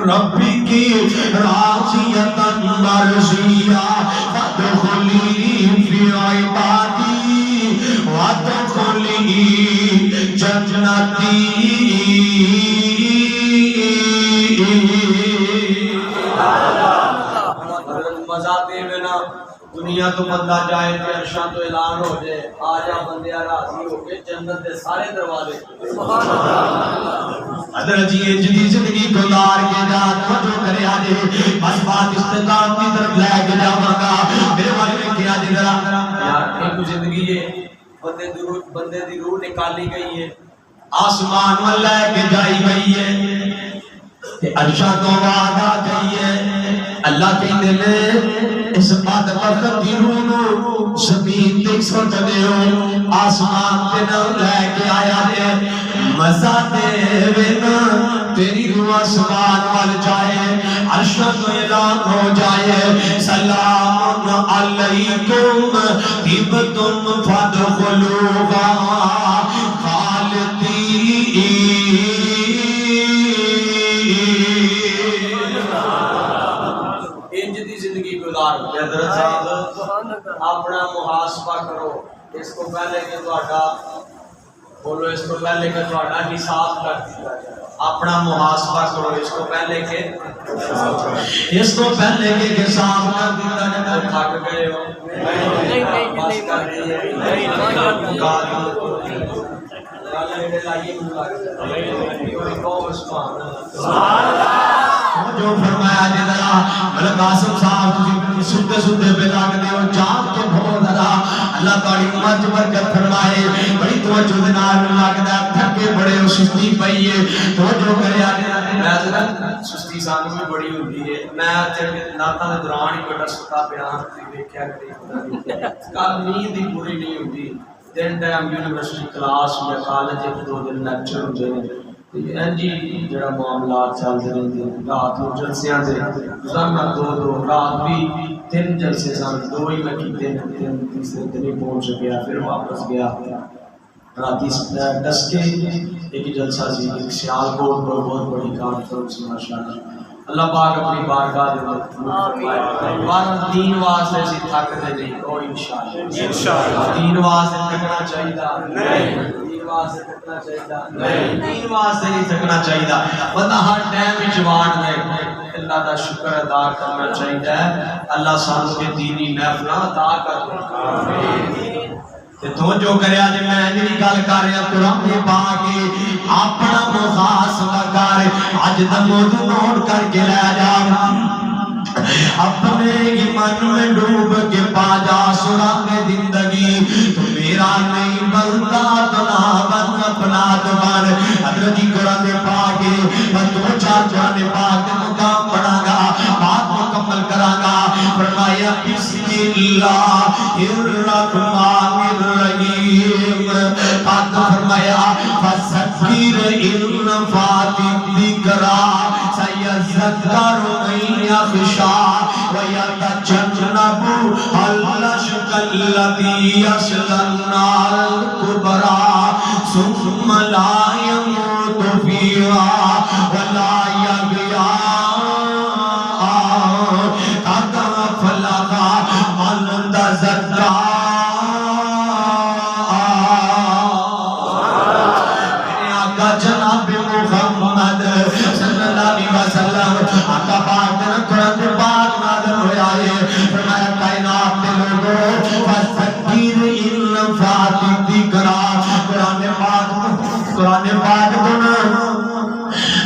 ربی کی راضیتا مرضیہ فادخلی فی عبادی وادخلی جنتی مزہ دے بنا دنیا تو بندہ جائے تے عرشاں تو اعلان ہو جائے آ جا بندیا راضی ہو کے جنت دے سارے دروازے حضرت جی جدی زندگی گزار کے جا توجہ کرے آجے بس بات استقامت کی طرف لے کے جاواں گا میرے والے میں کیا جی ذرا یار ایک زندگی ہے بندے دی روح نکالی گئی ہے آسمان میں لے کے جائی گئی ہے کہ عرشاں تو آواز آ گئی ہے اللہ کہتے نے اس بات وقت دی روح نو زمین تے سٹ دیو آسمان تے نہ لے کے آیا دے مزہ دے وینا تیری روح آسمان وال جائے عرشاں تو اعلان ہو جائے سلام علیکم طیبتم فادخلوها خالدین حضرت صاحب اپنا محاسبہ کرو اس کو پہلے کہ تہاڈا بولو اس کو پہلے کہ تہاڈا حساب کر دیا جائے اپنا محاسبہ کرو اس کو پہلے کہ حساب کر دیا جائے تھک گئے ہو بس کر جو فرمایا جی ذرا ملک قاسم صاحب سنتے سنتے پہ لگتے ہو جاگ کے بہت ذرا اللہ تعالی امت برکت فرمائے بڑی توجہ دے نال لگدا تھکے بڑے ہو سستی پئی ہے توجہ کرے آجے میں ذرا سستی سانو بھی بڑی ہوندی ہے میں تے ناتاں دے دوران ہی بڑا ستا پیا دیکھیا کہ کل نیند ہی پوری نہیں ہوندی دن ٹائم یونیورسٹی کلاس یا کالج ایک دو دن لیکچر ہوندے نے جی جڑا معاملات چلتے رہتے رات کو جلسیاں دے روزانہ دو رات بھی 3 جلسے سن 2 ہی میں کیتے تیسرے دن ہی پہنچ گیا پھر واپس گیا راتی دس کے ایک جلسہ سی ایک سیالکوٹ پر بہت بڑی کانفرنس ماشاءاللہ اللہ پاک اپنی بارگاہ دے بار دین واسطے سی تھکتے نہیں او انشاءاللہ دین واسطے تھکنا چاہیے نہیں واسطے تھکنا چاہیے نہیں واسطے نہیں تھکنا چاہیے بندہ ہر ٹائم وچ جوان رہے اللہ دا شکر ادا کرنا چاہیے اللہ سانو کے دینی محفلاں عطا کر آمین تے توجہ کریا جے میں جڑی گل کر رہا قرآن پاک اپنا محاسبہ کر اج دا موضوع نوٹ کر کے لے جا اپنے ایمان میں ڈوب کے پا جا سراغ زندگی تو میرا نہیں بنتا تو نہ بن اپنا تو بن حضرت جی قرآن پاک میں دو چار قرآن پاک مقام پڑھا گا بات مکمل کرا گا فرمایا بسم اللہ الرحمن الرحیم بعد فرمایا فذکر ان نفعت الذکری سیذکر من یخشی ویتجنبها الاشقی الذی یصلی النار الکبری ثم لا يموت فيها ولا يحيا قد أفلح من تزكى جناب محمد صلی اللہ علیہ وسلم آقا پاک نے قرآن پاک نازل ہوا ہے فرمایا کائنات کے لوگوں فذکر ان نفعت الذکری قرآن پاک کو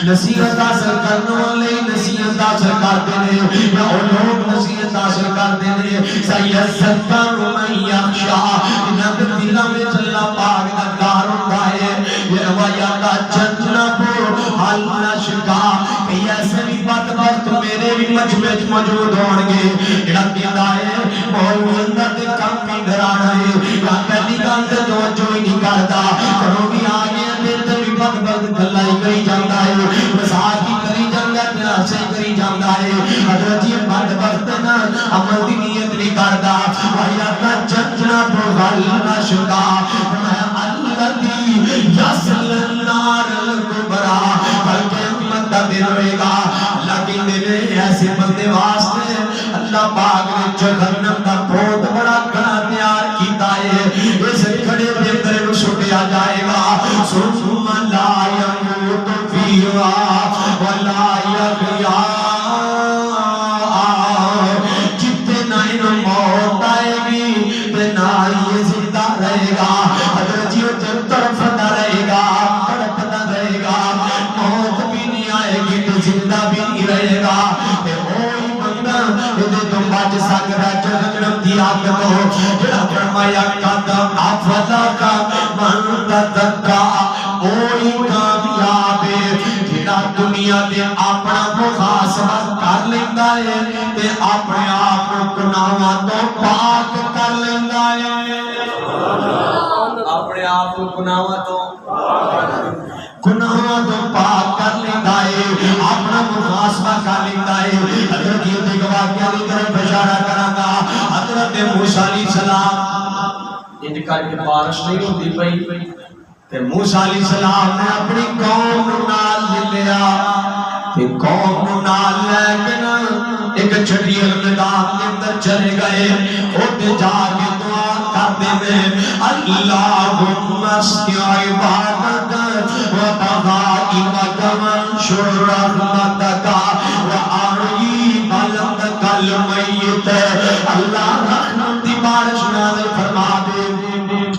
نصیحت حاصل کرنے والے نصیحت حاصل کرتے ہیں یا وہ لوگ نصیحت حاصل کرتے ہیں سیذکر من یخشی انہاں دے دلاں وچ اللہ پاک دا ڈر ہوندا ہے یہ ویاتا جنب الاشقی کہ ایسے بھی بدبخت میرے بھی مجمع موجود ہون گے جڑا کہندا ہے مومن دا تے کم نہیں ڈرانا ہے یا پہلی گل تے توجہ ہی نہیں کردا کرو بھی آ گیا تے بھی بدبخت گلائی کری جاندا ہے مساج کی کری جاندا ہے پیار سے کری جاندا ہے حضرت جی بدبخت نا عمل دی نیت نہیں کردا ویاتا جنب الاشقی الذی یصلی النار الکبری بلکہ امت دا دن ہوئے گا لیکن میرے ایسے بندے واسطے اللہ پاک نے جہنم دا بہت بڑا کھڑا تیار کیتا ہے اس کھڑے دے اندر نو سٹیا جائے گا ثم لا يموت فيها ولا يحيا جتنے نہ ان موت آئے گی تے نہ یہ زندہ رہے گا حضرت جی تڑپتا رہے گا تڑپتا رہے گا موت بھی نہیں آئے گی تو زندہ بھی نہیں رہے گا تے وہی بندہ یہ تو بچ سکتا جہنم دی آگ تو جڑا فرمایا قدم افضل کا من تزکا وہی کامیاب ہے جڑا دنیا دے اپنا محاسبہ کر لیندا ہے تے اپنے آپ کو گناہاں تو پاک کر لیندا ہے اپنے آپ کو گناہاں تو پاک کر لیندا ہے اپنا محاسبہ کر لیندا ہے حضرت جی تے واقعہ دی طرف اشارہ کراں گا حضرت موسیٰ علیہ السلام ان کر کے بارش نہیں ہوتی پئی تے موسیٰ علیہ السلام نے اپنی قوم نال لیا تے قوم نال لے کے نا ایک چھٹیل میدان کے اندر چلے گئے اوتے جا کے دعا کرتے میں اللہم اسقِ عبادک و بغائبک وانشر رحمتک و احیی بلدک المیت اللہ رحمت دی بارش نازل فرما دے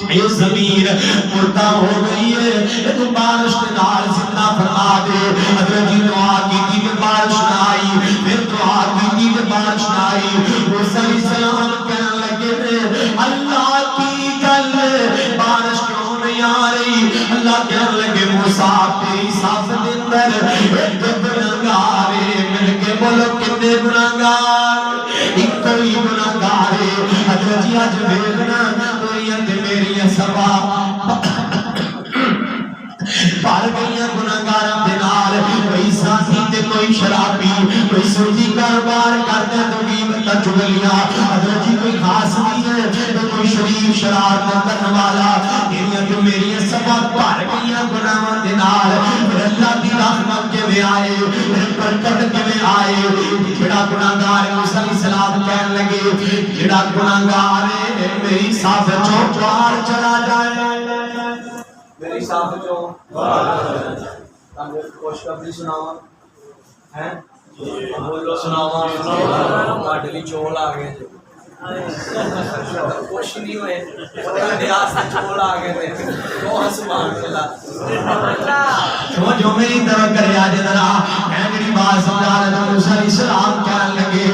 یہ زمین مردہ ہو گئی ہے یہ بارش کے نال زندہ فرما دے حضرت جی دعا کی تھی کہ بارش نہ آئی پھر دعا کی تھی کہ بارش نہ آئی موسیٰ علیہ السلام کہنے لگے تھے اللہ کی گل بارش کیوں نہیں آ رہی اللہ کہنے لگے موسیٰ تیری ساتھ اندر ایک گناہگار ہے مل کے بولو کتنے گناہگار ایک کوئی گناہگار ہے حضرت جی آج بیگنا میری سبا پار گئیاں گناہگاراں دے نال کوئی ساتھی تے کوئی شرابی کوئی سودی کاروبار کردا تو غیبت چگلیاں حضرت جی کوئی خاص نہیں ہے تے کوئی شریف شرارت کرنے والا یہ میری سبا پار گئیاں گناہاں دے نال اللہ دی رحمت کے آئے برکت کے آئے جڑا گناہگار موسیٰ علیہ السلام کہنے لگے جڑا گناہگار ہے میری صاف چوک باہر چلا جائے میری صاحب جو خوشخبری سناواں ہیں بولو سناواں تہاڈے لئی چول آ گئے جو خوش نہیں ہوئے ریاض سے چول آ گئے تھے بہت سبحان اللہ تو جو میری طرف کرے آج ذرا میں میری بات سمجھا رہا ہوں موسیٰ علیہ السلام کہنے لگے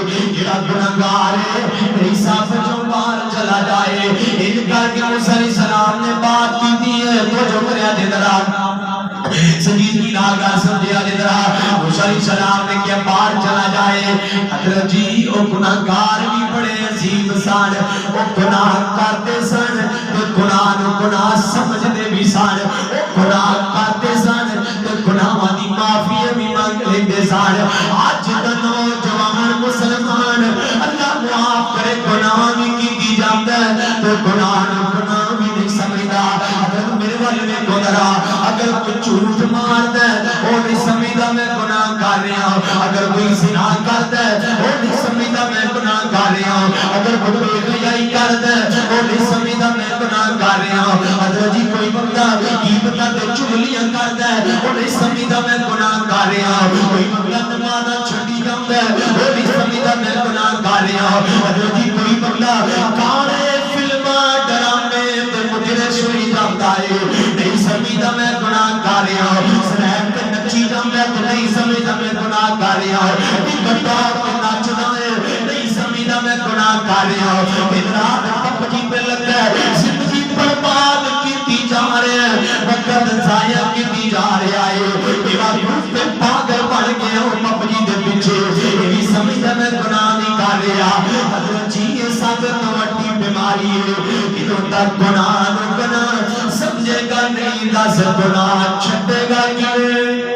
علیہ السلام نے کیا باہر چلا جائے حضرت جی او گناہگار بھی بڑے عظیم سن او گناہ کرتے سن تے گناہ نو گناہ سمجھدے بھی سن او گناہ کرتے سن تے گناہاں دی معافی بھی مانگ لیندے سن اج دا نوجوان مسلمان اللہ معاف کرے گناہ بھی کیتی جاندا تے گناہ نو گناہ بھی نہیں سمجھدا اگر میرے والے میں گناہ اگر کوئی جھوٹ ماردا ہے او نہیں سمجھدا میں گناہ کر رہا ہوں اگر کوئی زنا کردا ہے او نہیں سمجھدا میں گناہ کر رہا ہوں اگر کوئی بے حیائی کردا ہے او نہیں سمجھدا میں گناہ کر رہا ہوں حضرت جی کوئی بندہ غیبت تے چغلیاں کردا ہے او نہیں سمجھدا میں گناہ کر رہا ہوں کوئی بندہ نماز چھڈی جاندا ہے او نہیں سمجھدا میں گناہ کر رہا ہوں حضرت جی کوئی بندہ گانے فلماں ڈرامے تے مجرے سنی جاندا ہے نہیں سمجھدا میں گناہ کر رہا ہوں سنیپ تے نچی جاندا ہے نہیں سمجھدا میں گناہ کر رہا ہوں ٹکٹا تے نچدا ہے نہیں سمجھدا میں گناہ کر رہا ہوں دن رات پب جی پہ لگا ہے زندگی برباد کیتی جا رہے ہیں وقت ضائع کیتی جا رہا ہے میرا دوست پاگل بن گیا ہوں پب جی دے پیچھے یہ بھی سمجھدا میں گناہ نہیں کر رہا حضرت جی یہ سب تو وڈی بیماری ہے کدوں تک گناہ نو گناہ سمجھے گا نہیں دس گناہ چھڈے گا کیویں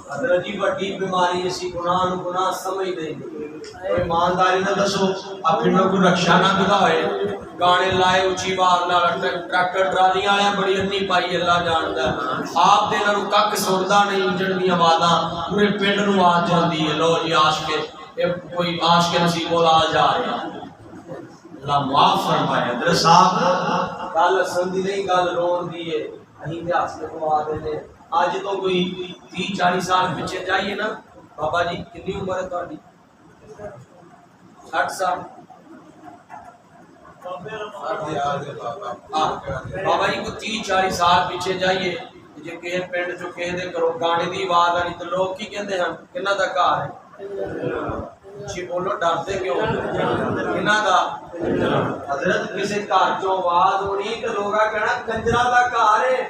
حضرت جی وڈی بیماری اسی گناہ نو گناہ سمجھ دے کوئی ایمانداری نہ دسو اپنے کو رکشا نہ دکھائے گانے لائے اچھی بار نال ٹریکٹر ٹرالیاں آیا بڑی انی پائی اللہ جاندا ہے آپ دے نال کک سندا نہیں جڑ دی آوازاں پورے پنڈ نو آ جاندی ہے لو جی عاشق کوئی عاشق نصیب والا جا رہا اللہ معاف فرمائے حضرت صاحب گل سندی نہیں گل رون دی ہے اہیں تے ہاستے پوا دے نے آج تو کوئی 30-40 سال پیچھے جائیے نا بابا جی کتنی عمر ہے تہاڈی 60 سال بابا جی کو 30-40 سال پیچھے جائیے جے کہے پنڈ جو کہے دے کرو گانے دی آواز آنی تو لوگ کی کہندے ہیں کنہ دا گھر ہے جی بولو ڈرتے کیوں کنہ دا حضرت کسی گھر چوں آواز ہونی تو لوگا کہنا کنجرا دا گھر ہے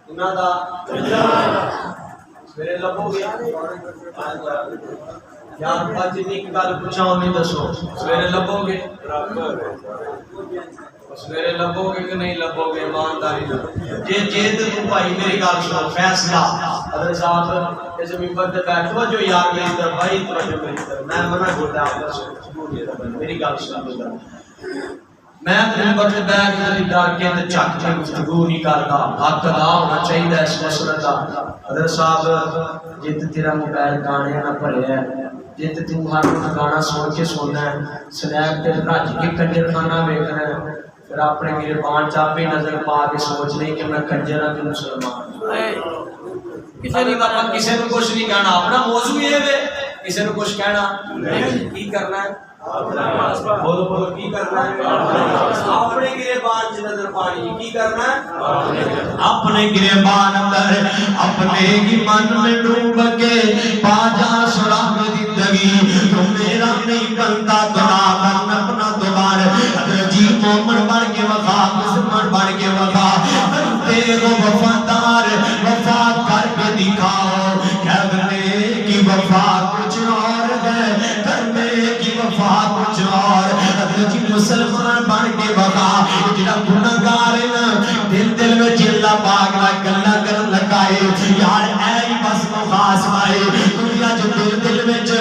کنہ دا میرے لبو گیا یار پاس جنی ایک گل پوچھاؤ نہیں دسو سویرے لبو گے سویرے لبو گے کہ نہیں لبو گے ایمانداری جے جیت تو بھائی میری گل سنو فیصلہ حضرت صاحب اس ممبر تے بیٹھو جو یار میری طرف بھائی توجہ میری طرف میں منع کرتا ہوں میری گل سنو میں ممبر تے بیٹھ کے ڈر کے تے چک کے گفتگو نہیں کردا حق ادا ہونا چاہیے اس مسئلے دا حضرت صاحب جت تیرا موبائل گانے نہ بھریا ہے جت تو ہر گانا سن کے سننا ہے سنیپ تے رج کے کنجر خانہ ویکھنا ہے پھر اپنے میرے پانچ چاپے نظر پا کے سوچ نہیں کہ میں کنجر ہوں کہ مسلمان کسی نے کچھ نہیں کہنا اپنا موضوع یہ ہے کسی نے کچھ کہنا کی کرنا ہے بولو بولو کی کرنا ہے اپنے گریبان چ نظر پانی کی کرنا ہے اپنے گریبان اندر اپنے ہی من میں ڈوب کے پا جا سراغ زندگی تو میرا نہیں بنتا گناہ کرنا اپنا دوبارہ حضرت جی مومن بن کے وفا مسلمان بن کے وفا تیرو وفادار وفا کر کے دکھاؤ کرنے کی وفا کچھ اور ہے کرنے کی وفا کچھ اور حضرت جی مسلمان بن کے وفا جڑا گناہگار ہے نا دل دل میں اللہ پاک نہ گلا کرن لگائے یار اے بس محاسبہ ہے دنیا جو دل دل وچ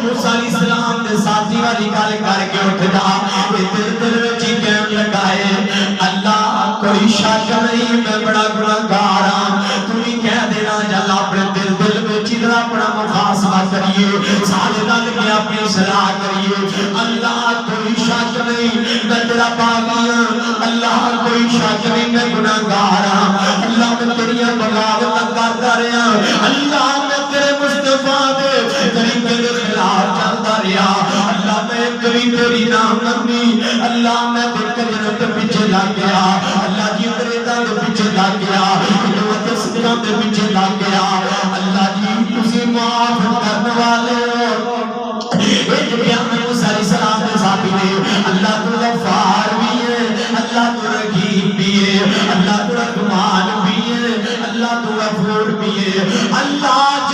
موسیٰ علیہ السلام دے ساتھی والی گل کر کے اٹھ جا دل دل وچ کہن لگائے اللہ کوئی شک نہیں میں بڑا گناہگار ہاں تو ہی کہہ دینا جل اپنے دل دل وچ ادھر اپنا محاسبہ کریے سارے رل کے اپنی اصلاح کریے اللہ کوئی شک نہیں میں تیرا باغی ہوں اللہ کوئی شک نہیں میں گناہگار ہاں اللہ میں تیری بغاوت کرتا رہا اللہ میں تیرے مصطفیٰ دے طریقے کے خلاف چلتا رہا اللہ میں کبھی تیری نافرمانی اللہ میں کنجروں کے پیچھے لگ گیا اللہ جی انگریزاں کے پیچھے لگ گیا سکھاں کے پیچھے لگ گیا اللہ جی تسی معاف کرنے والے ہو ایک بیان موسیٰ علیہ السلام کے صحابی نے اللہ تو غفار بھی ہے اللہ تو رحیم بھی ہے اللہ تو رحمان بھی ہے اللہ تو غفور بھی ہے اللہ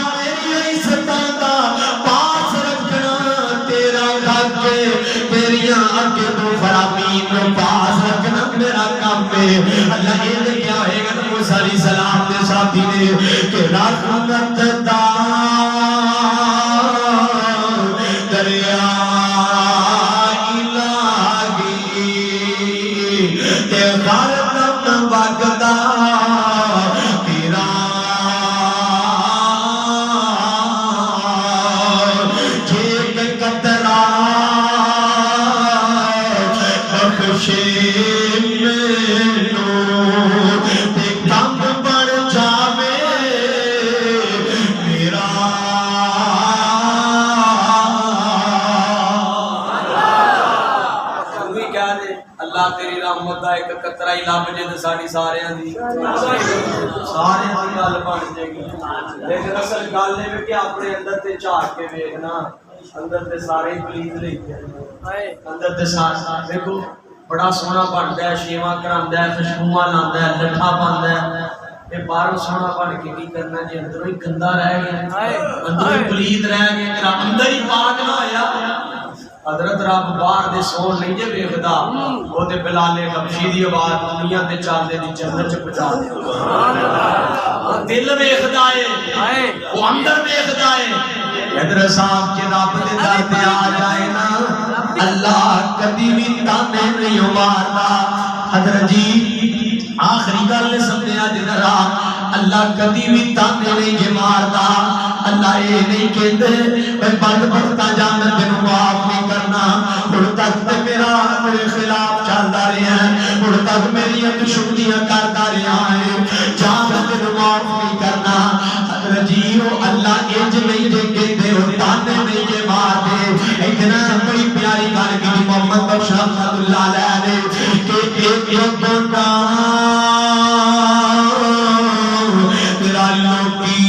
الفاظ رکھنا میرا کام ہے اللہ یہ کیا ہوئے گا تو ساری سلام دے ساتھی نے کہ رحمت دا دریا الہی تے غربت وگدا تیرا جے قطرہ بخشے مینوں تے کم بن جاوے میرا کوئی کہہ دے اللہ تیری رحمت دا ایک قطرہ ہی لب جے تے ساڈی ساریاں دی گل بن جائے گی لیکن اصل گل یہ کہ اپنے اندر تے جھاک کے ویکھنا اندر تے سارے پلیت لے کے اندر تے سارے دیکھو بڑا سونا بنتا ہے شیواں کراندا ہے خوشبواں لاندا ہے لٹھا پاندا ہے تے باہروں سونا بن کے کی کرنا جی اندروں ہی گندا رہ گیا اندروں ہی پلیت رہ گیا تیرا اندر ہی پاک نہ ہویا حضرت رب باہر دے سون نہیں جے ویکھدا او تے بلال حبشی دی آواز دنیا تے چلدے دی جنت چ پہنچا دے سبحان اللہ دل ویکھدا ہے او اندر ویکھدا ہے ادھر صاحب کے رب دے در تے آ جائے نا اللہ کبھی بھی تانے نہیں ماردا حضرت جی آخری گل سمجھا جنرا اللہ کبھی بھی تانے نہیں جے ماردا اللہ یہ نہیں کہندے میں بد بختا جان تینوں معاف نہیں کرنا ہن تک تے میرے خلاف چلدا رہیا ہے ہن تک میری دشمنیاں کردا رہیا ہے جان تینوں معاف نہیں کرنا حضرت جی او اللہ انج نہیں جے کہندے او تانے نہیں جے مار دے اتنا بڑی پیاری گل کی محمد بخش رحمت اللہ علیہ نے کہ ایک بندہ تیرا لوکی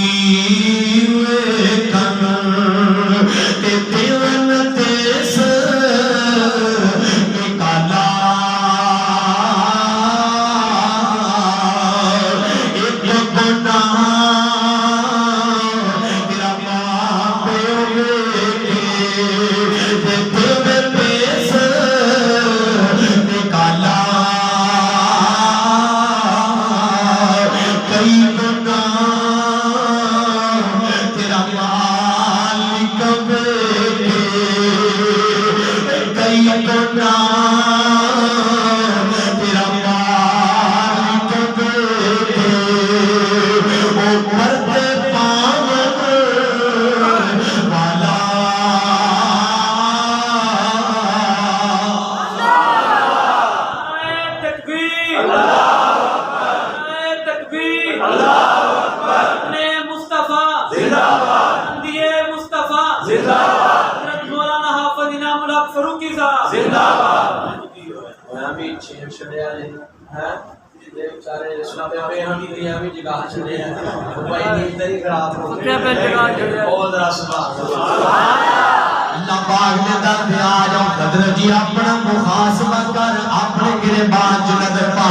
اللہ پاک نے در پہ آ جاؤ حضرت جی اپنا محاسبہ کر اپنے گریبان جو نظر پا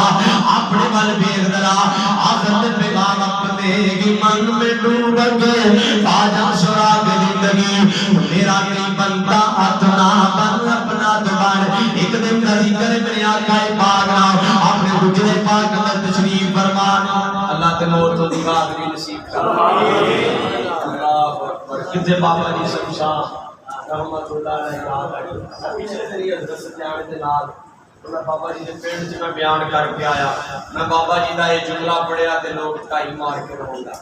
اپنے ول ویکھ ذرا آخر دے پیغام اپنے کی من میں ڈوب گئے باجا سراغ زندگی میرا نہیں بنتا اپنا بن اپنا تو بن ایک دن نظر کرے میرے آقا پاک نام اپنے حجرے پاک میں تشریف فرمان اللہ تے نور تو نگاہ بھی نصیب فرمائے اللہ اکبر کتے بابا جی شمشاہ رحمت اللہ علیہ پیچھے تیری حضرت سجانے دے نال انہاں بابا جی دے پنڈ چ میں بیان کر کے آیا میں بابا جی دا یہ جملہ پڑھیا تے لوگ ٹائی مار کے روندا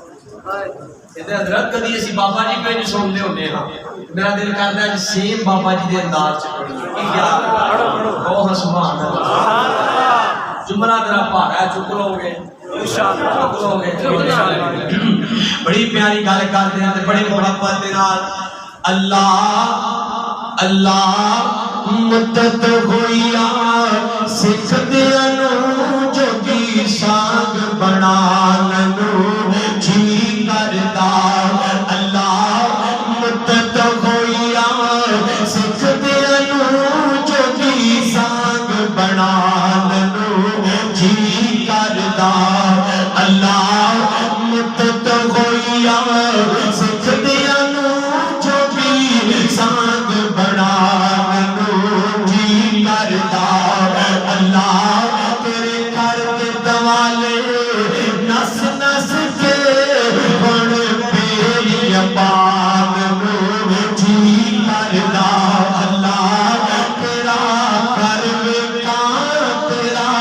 تے حضرت کدی اسی بابا جی پنج سنتے ہوندے ہاں میرا دل کردا ہے سیم بابا جی دے انداز چ پڑھیے کی کیا او سبحان اللہ جملہ ذرا بھارا چک لو گے بڑی پیاری گل کرتے ہیں بڑی محبت دے نال اللہ اللہ مدد ہویا سکھ دیاں نو جوگی سانگ بنانو جی کردا اللہ مدد ہویا سکھ دیاں نو جوگی سانگ بنانو جی کردا اللہ مدد ہویا سکھ دیاں نو جوگی سانگ بنانو جی کردا بیابان نو جی کردا اللہ تیرا کر ویکھاں تیرا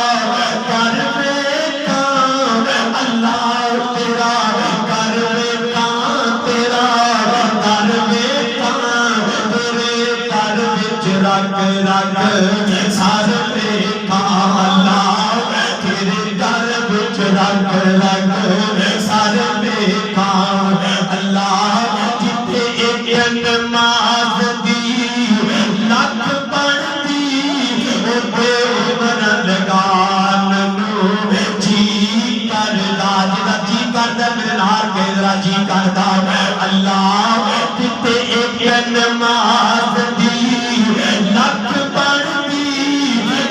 کر ویکھاں اللہ تیرا کر ویکھاں تیرا کر ویکھاں تیرے در وچ رکھ رکھ سر ویکھاں اللہ تیرے در وچ رکھ رکھ سر ویکھاں اللہ جتھے ایک نماز دی لکھ بنتی اوتے عمر لگان نو جی کردا جدا جی کردا میرے نال کہہ ذرا جی کردا اللہ جتھے ایک نماز دی لکھ بنتی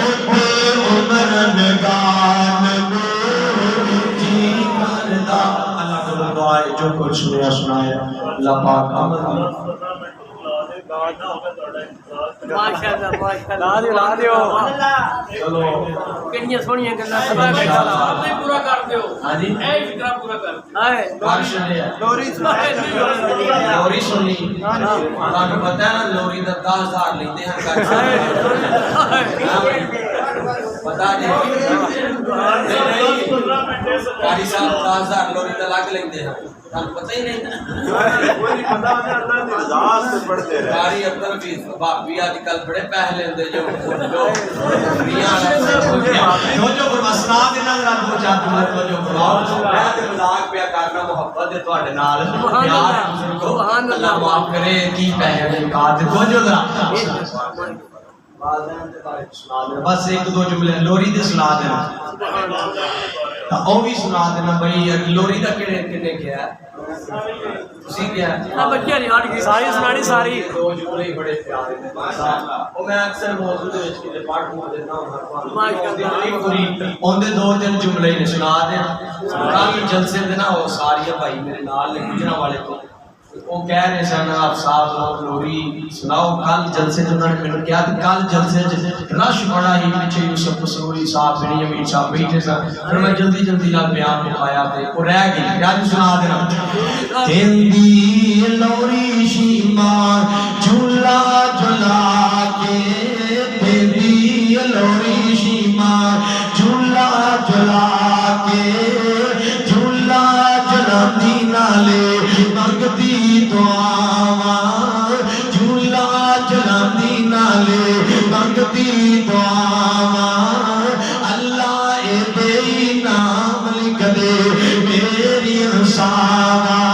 اوتے عمر لگان نو جی کردا اللہ کو دعا ہے جو کچھ سنیا سنایا اللہ پاک عمل ماشاءاللہ ماشاءاللہ لا دیو چلو کتنی سونی گلاں سبا کے سلام پورا کر دیو ہاں جی اے فکرہ پورا کر ہائے بارش نے لوری لوری سنی تانوں پتہ ہے نا لوری دا 10000 لیندے ہیں پتہ جی قاری صاحب 10000 لوری دا لگ لیندے ہیں تانوں پتہ ہی نہیں کوئی پتہ نہیں اللہ دی رضا سے پڑھتے رہے قاری عبدل بھی باقی اج کل بڑے پیسے لیندے جو جو فرماسنا دے نال دو چار تو جو فرماؤ میں تے مذاق پیا کرنا محبت ہے تواڈے نال پیار بزرگو اللہ معاف کرے کی پیسے دے کا تے تو جو ذرا بس ایک دو جملے لوری دے سنا دینا تا او بھی سنا دینا بھائی لوری دا کنے کیا ہے تسی کیا ہے اب بچے نہیں ہٹ گئی ساری سنانی ساری دو جملے ہی بڑے پیارے نے او میں اکثر موضوع دے وچ کتے پاٹ مو دینا ہوں ماشاءاللہ اون دے دو تین جملے ہی سنا دیں کل جلسے دے نا او ساری بھائی میرے نال گجرا والے کو وہ کہہ رہے سن آپ صاحب لوری سناؤ کل جلسے جو انہوں نے کیا تھا کل جلسے رش بڑا ہی پیچھے یوسف مسروری صاحب بنی امیر صاحب بیٹھے سن پھر میں جلدی جلدی نال بیان مکایا تے وہ رہ گئی کیا جو سنا دینا تیندی لوری شیمار جھولا جھلا کے تیندی لوری شیمار جھولا جھلا کے جھولا جھلاندی نالے منگتی دعاواں جھولا جلاندی نالے منگتی دعاواں اللہ اے دے نام لکھ دے میری انساواں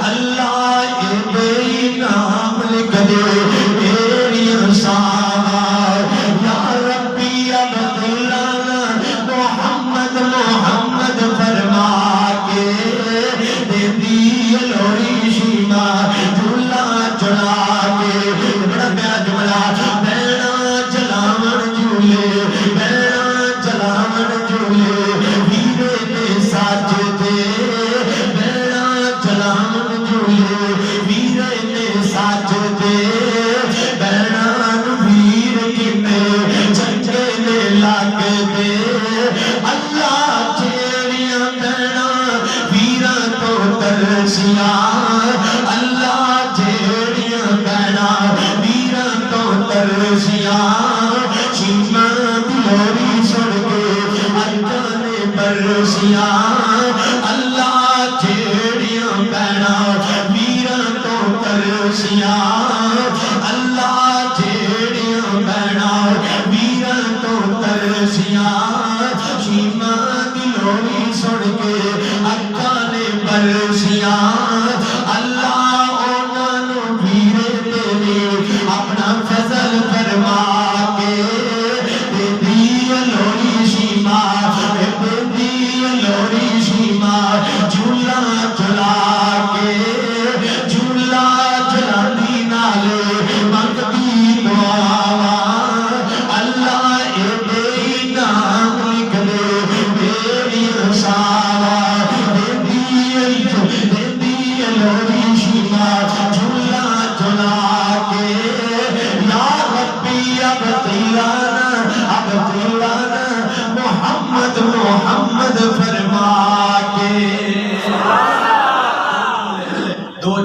اللہ اے دے نام لکھ دے میری انساواں یا ربی عبداللہ محمد محمد فرما کے دے دی لوری شیما جھولا چڑھا کے بڑا پیا جملہ بہنا چلاون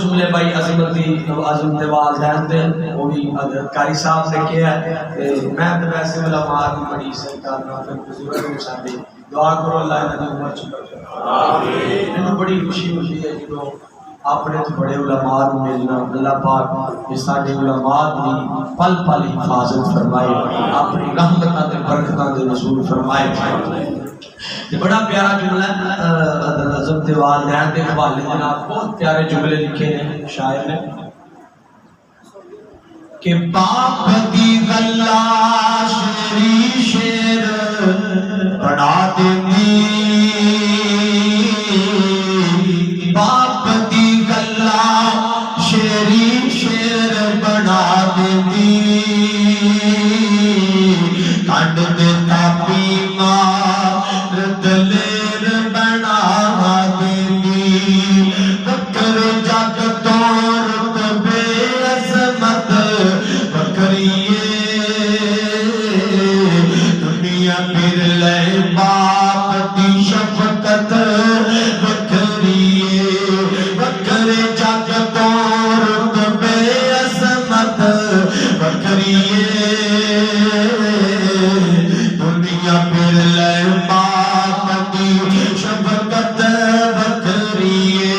جملے بھائی عظمتی عظمت والدین دے وہ بھی حضرت قاری صاحب نے کیا ہے میں تو ویسے علماء کی بڑی عزت کرنا پھر بزرگ نے ساڈے دعا کرو اللہ انہاں دی عمر چ آمین مینوں بڑی خوشی ہوئی ہے جدوں اپنے تو بڑے علماء کو ملنا اللہ پاک اس ساڈے علماء دی پل پل حفاظت فرمائے اپنی رحمتاں تے برکتاں دے نزول فرمائے یہ بڑا پیارا جملہ ہے حضرت دے والدین دے حوالے دے نال بہت پیارے جملے لکھے نے شاعر نے کہ باپ دی گلا شیری شیر بنا دیندی باپ دی گلا شیری شیر بنا دیندی کنڈ دے تاپی مار دلیر بنا دیندی بکر جگ توڑ بے عظمت بکریے دنیا پھر لے باپ دی شفقت بکریے بکر جگ توڑ بے عظمت بکریے دنیا پھر لے باپ دی شفقت بکریے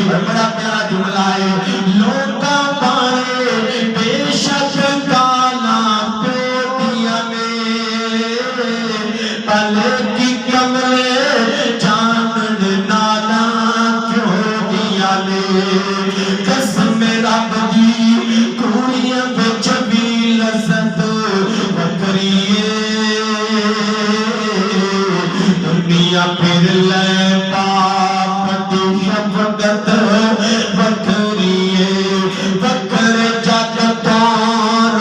اور بڑا پیارا جملہ ہے لوکاں پانے بے شک کالا پیٹیاں میں پلے کی کمرے جانن نانا کیوں دیا لے قسم رب دی کوڑیاں بچ بھی لذت بکریے دنیا پھر لے باپ دی شفقت بکریے بکر جگ توڑ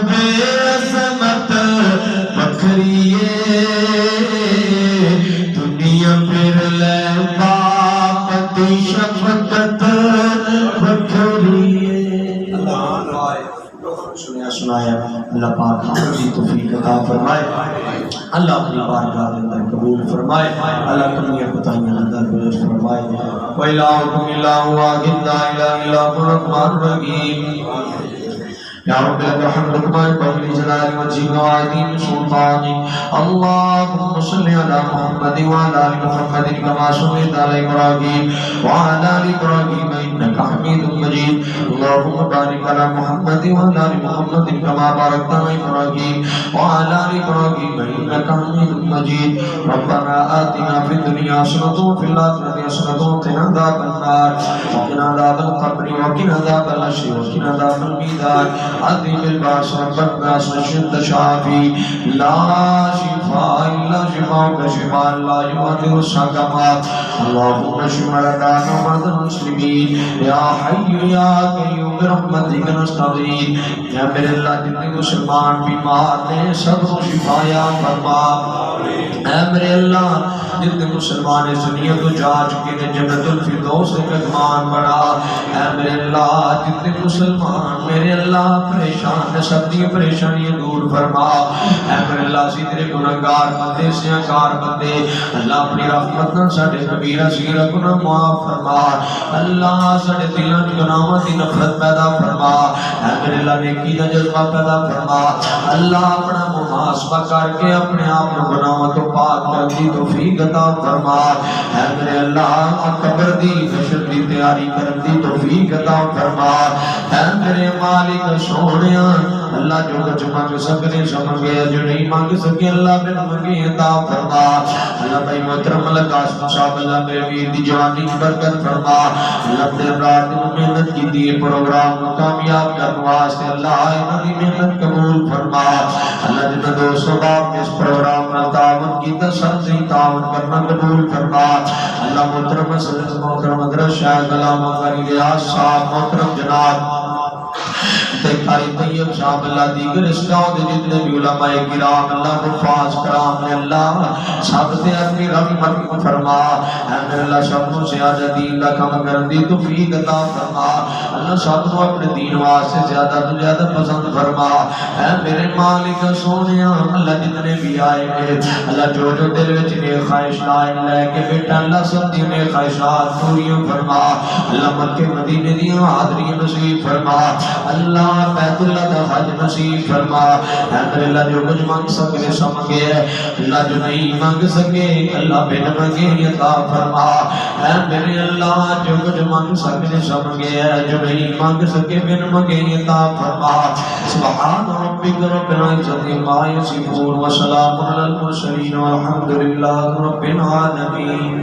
بے عظمت بکریے دنیا پھر لے باپ دی شفقت بکریے سنیا سنایا اللہ پاک ہم کی توفیق عطا فرمائے اللہ اپنی بارگاہ کے اندر قبول فرمائے اللہ کمیاں کوتاہیاں اندر درگزر فرمائے وَإِلَٰهُكُمْ إِلَٰهٌ وَاحِدٌ لَا إِلَٰهَ إِلَّا هُوَ الرَّحْمَٰنُ الرَّحِيمُ يا رب لك الحمد كما ينبغي لجلال وجهك وعظيم سلطانك اللهم صل على محمد وعلى ال محمد كما صليت على ابراهيم وعلى ال ابراهيم انك حميد مجيد اللهم بارك على محمد وعلى ال محمد كما باركت على ابراهيم وعلى ال ابراهيم انك حميد مجيد ربنا آتنا في الدنيا حسنة وفي الآخرة حسنة وقنا عذاب النار وقنا عذاب القبر وقنا عذاب الحشر وقنا عذاب الميزان عظيم الباس رب الناس وشد شافي لا شفاء إلا شفاءك شفاء لا يغادر سقما اللهم اشف مرضانا ومرضى المسلمين يا حي يا قيوم برحمتك نستغيث یا میرے اللہ جتنے مسلمان بیمار نے سب کو شفا یا فرما اے میرے اللہ جتنے مسلمان اس دنیا کو جا چکے ہیں جنت الفردوس کا مہمان بڑا اے میرے اللہ جتنے مسلمان میرے اللہ پریشان ہے سب کی پریشانیاں دور فرما اے میرے اللہ سی تیرے گناہگار بندے سیاکار بندے اللہ اپنی رحمت نال ساڈے کبیرہ صغیرہ گناہ معاف فرما اللہ ساڈے دلاں وچ گناہاں دی نفرت پیدا فرما اے میرے اللہ نیکی دا جذبہ پیدا فرما اللہ اپنا محاسبہ کر کے اپنے آپ کو گناہوں تو پاک کر دی توفیق عطا فرما اے میرے اللہ قبر دی حشر دی تیاری کرن دی توفیق عطا فرما اے میرے مالک سونیا اللہ جو کچھ مانگ سکتے سمجھے جو نہیں مانگ سکے اللہ بن منگی عطا فرما اللہ بھائی محترم اللہ قاسم صاحب اللہ میرے ویر دی جوانی کی برکت فرما اللہ دیر رات دن محنت کی دی پروگرام کو کامیاب کرنے واسطے اللہ انہوں نے محنت قبول فرما اللہ جنہ دوستوں باپ اس پروگرام میں تعاون کی تسلسی تعاون کرنا قبول فرما اللہ محترم صلی محترم حضرت شاہد علامہ غنی ریاض صاحب محترم جناب تیاری طیب صاحب اللہ دیگر اسٹاؤ جتنے بھی علماء کرام اللہ حفاظ کرام نے اللہ سب سے اپنی رحمت فرما اے میرے اللہ سب کو زیادہ دین کا کم کرن دی توفیق عطا فرما اللہ سب کو اپنے دین واسطے زیادہ تو زیادہ پسند فرما اے میرے مالک سونیا اللہ جتنے بھی آئے گے اللہ جو جو دل وچ نے خواہشات لے کے بیٹا اللہ سب دی نے خواہشات پوری فرما اللہ مکے مدینے دی حاضری نصیب فرما اللہ بیت اللہ دا حج نصیب فرما اے میرے اللہ جو کچھ مانگ سکے سب مانگے اللہ جو نہیں مانگ سکے اللہ بن مانگے عطا فرما اے میرے اللہ جو کچھ مانگ سکے سب مانگے جو نہیں مانگ سکے بن مانگے عطا فرما سبحان ربک رب العزت عما یصفون وسلام علی المرسلین والحمد للہ رب العالمین.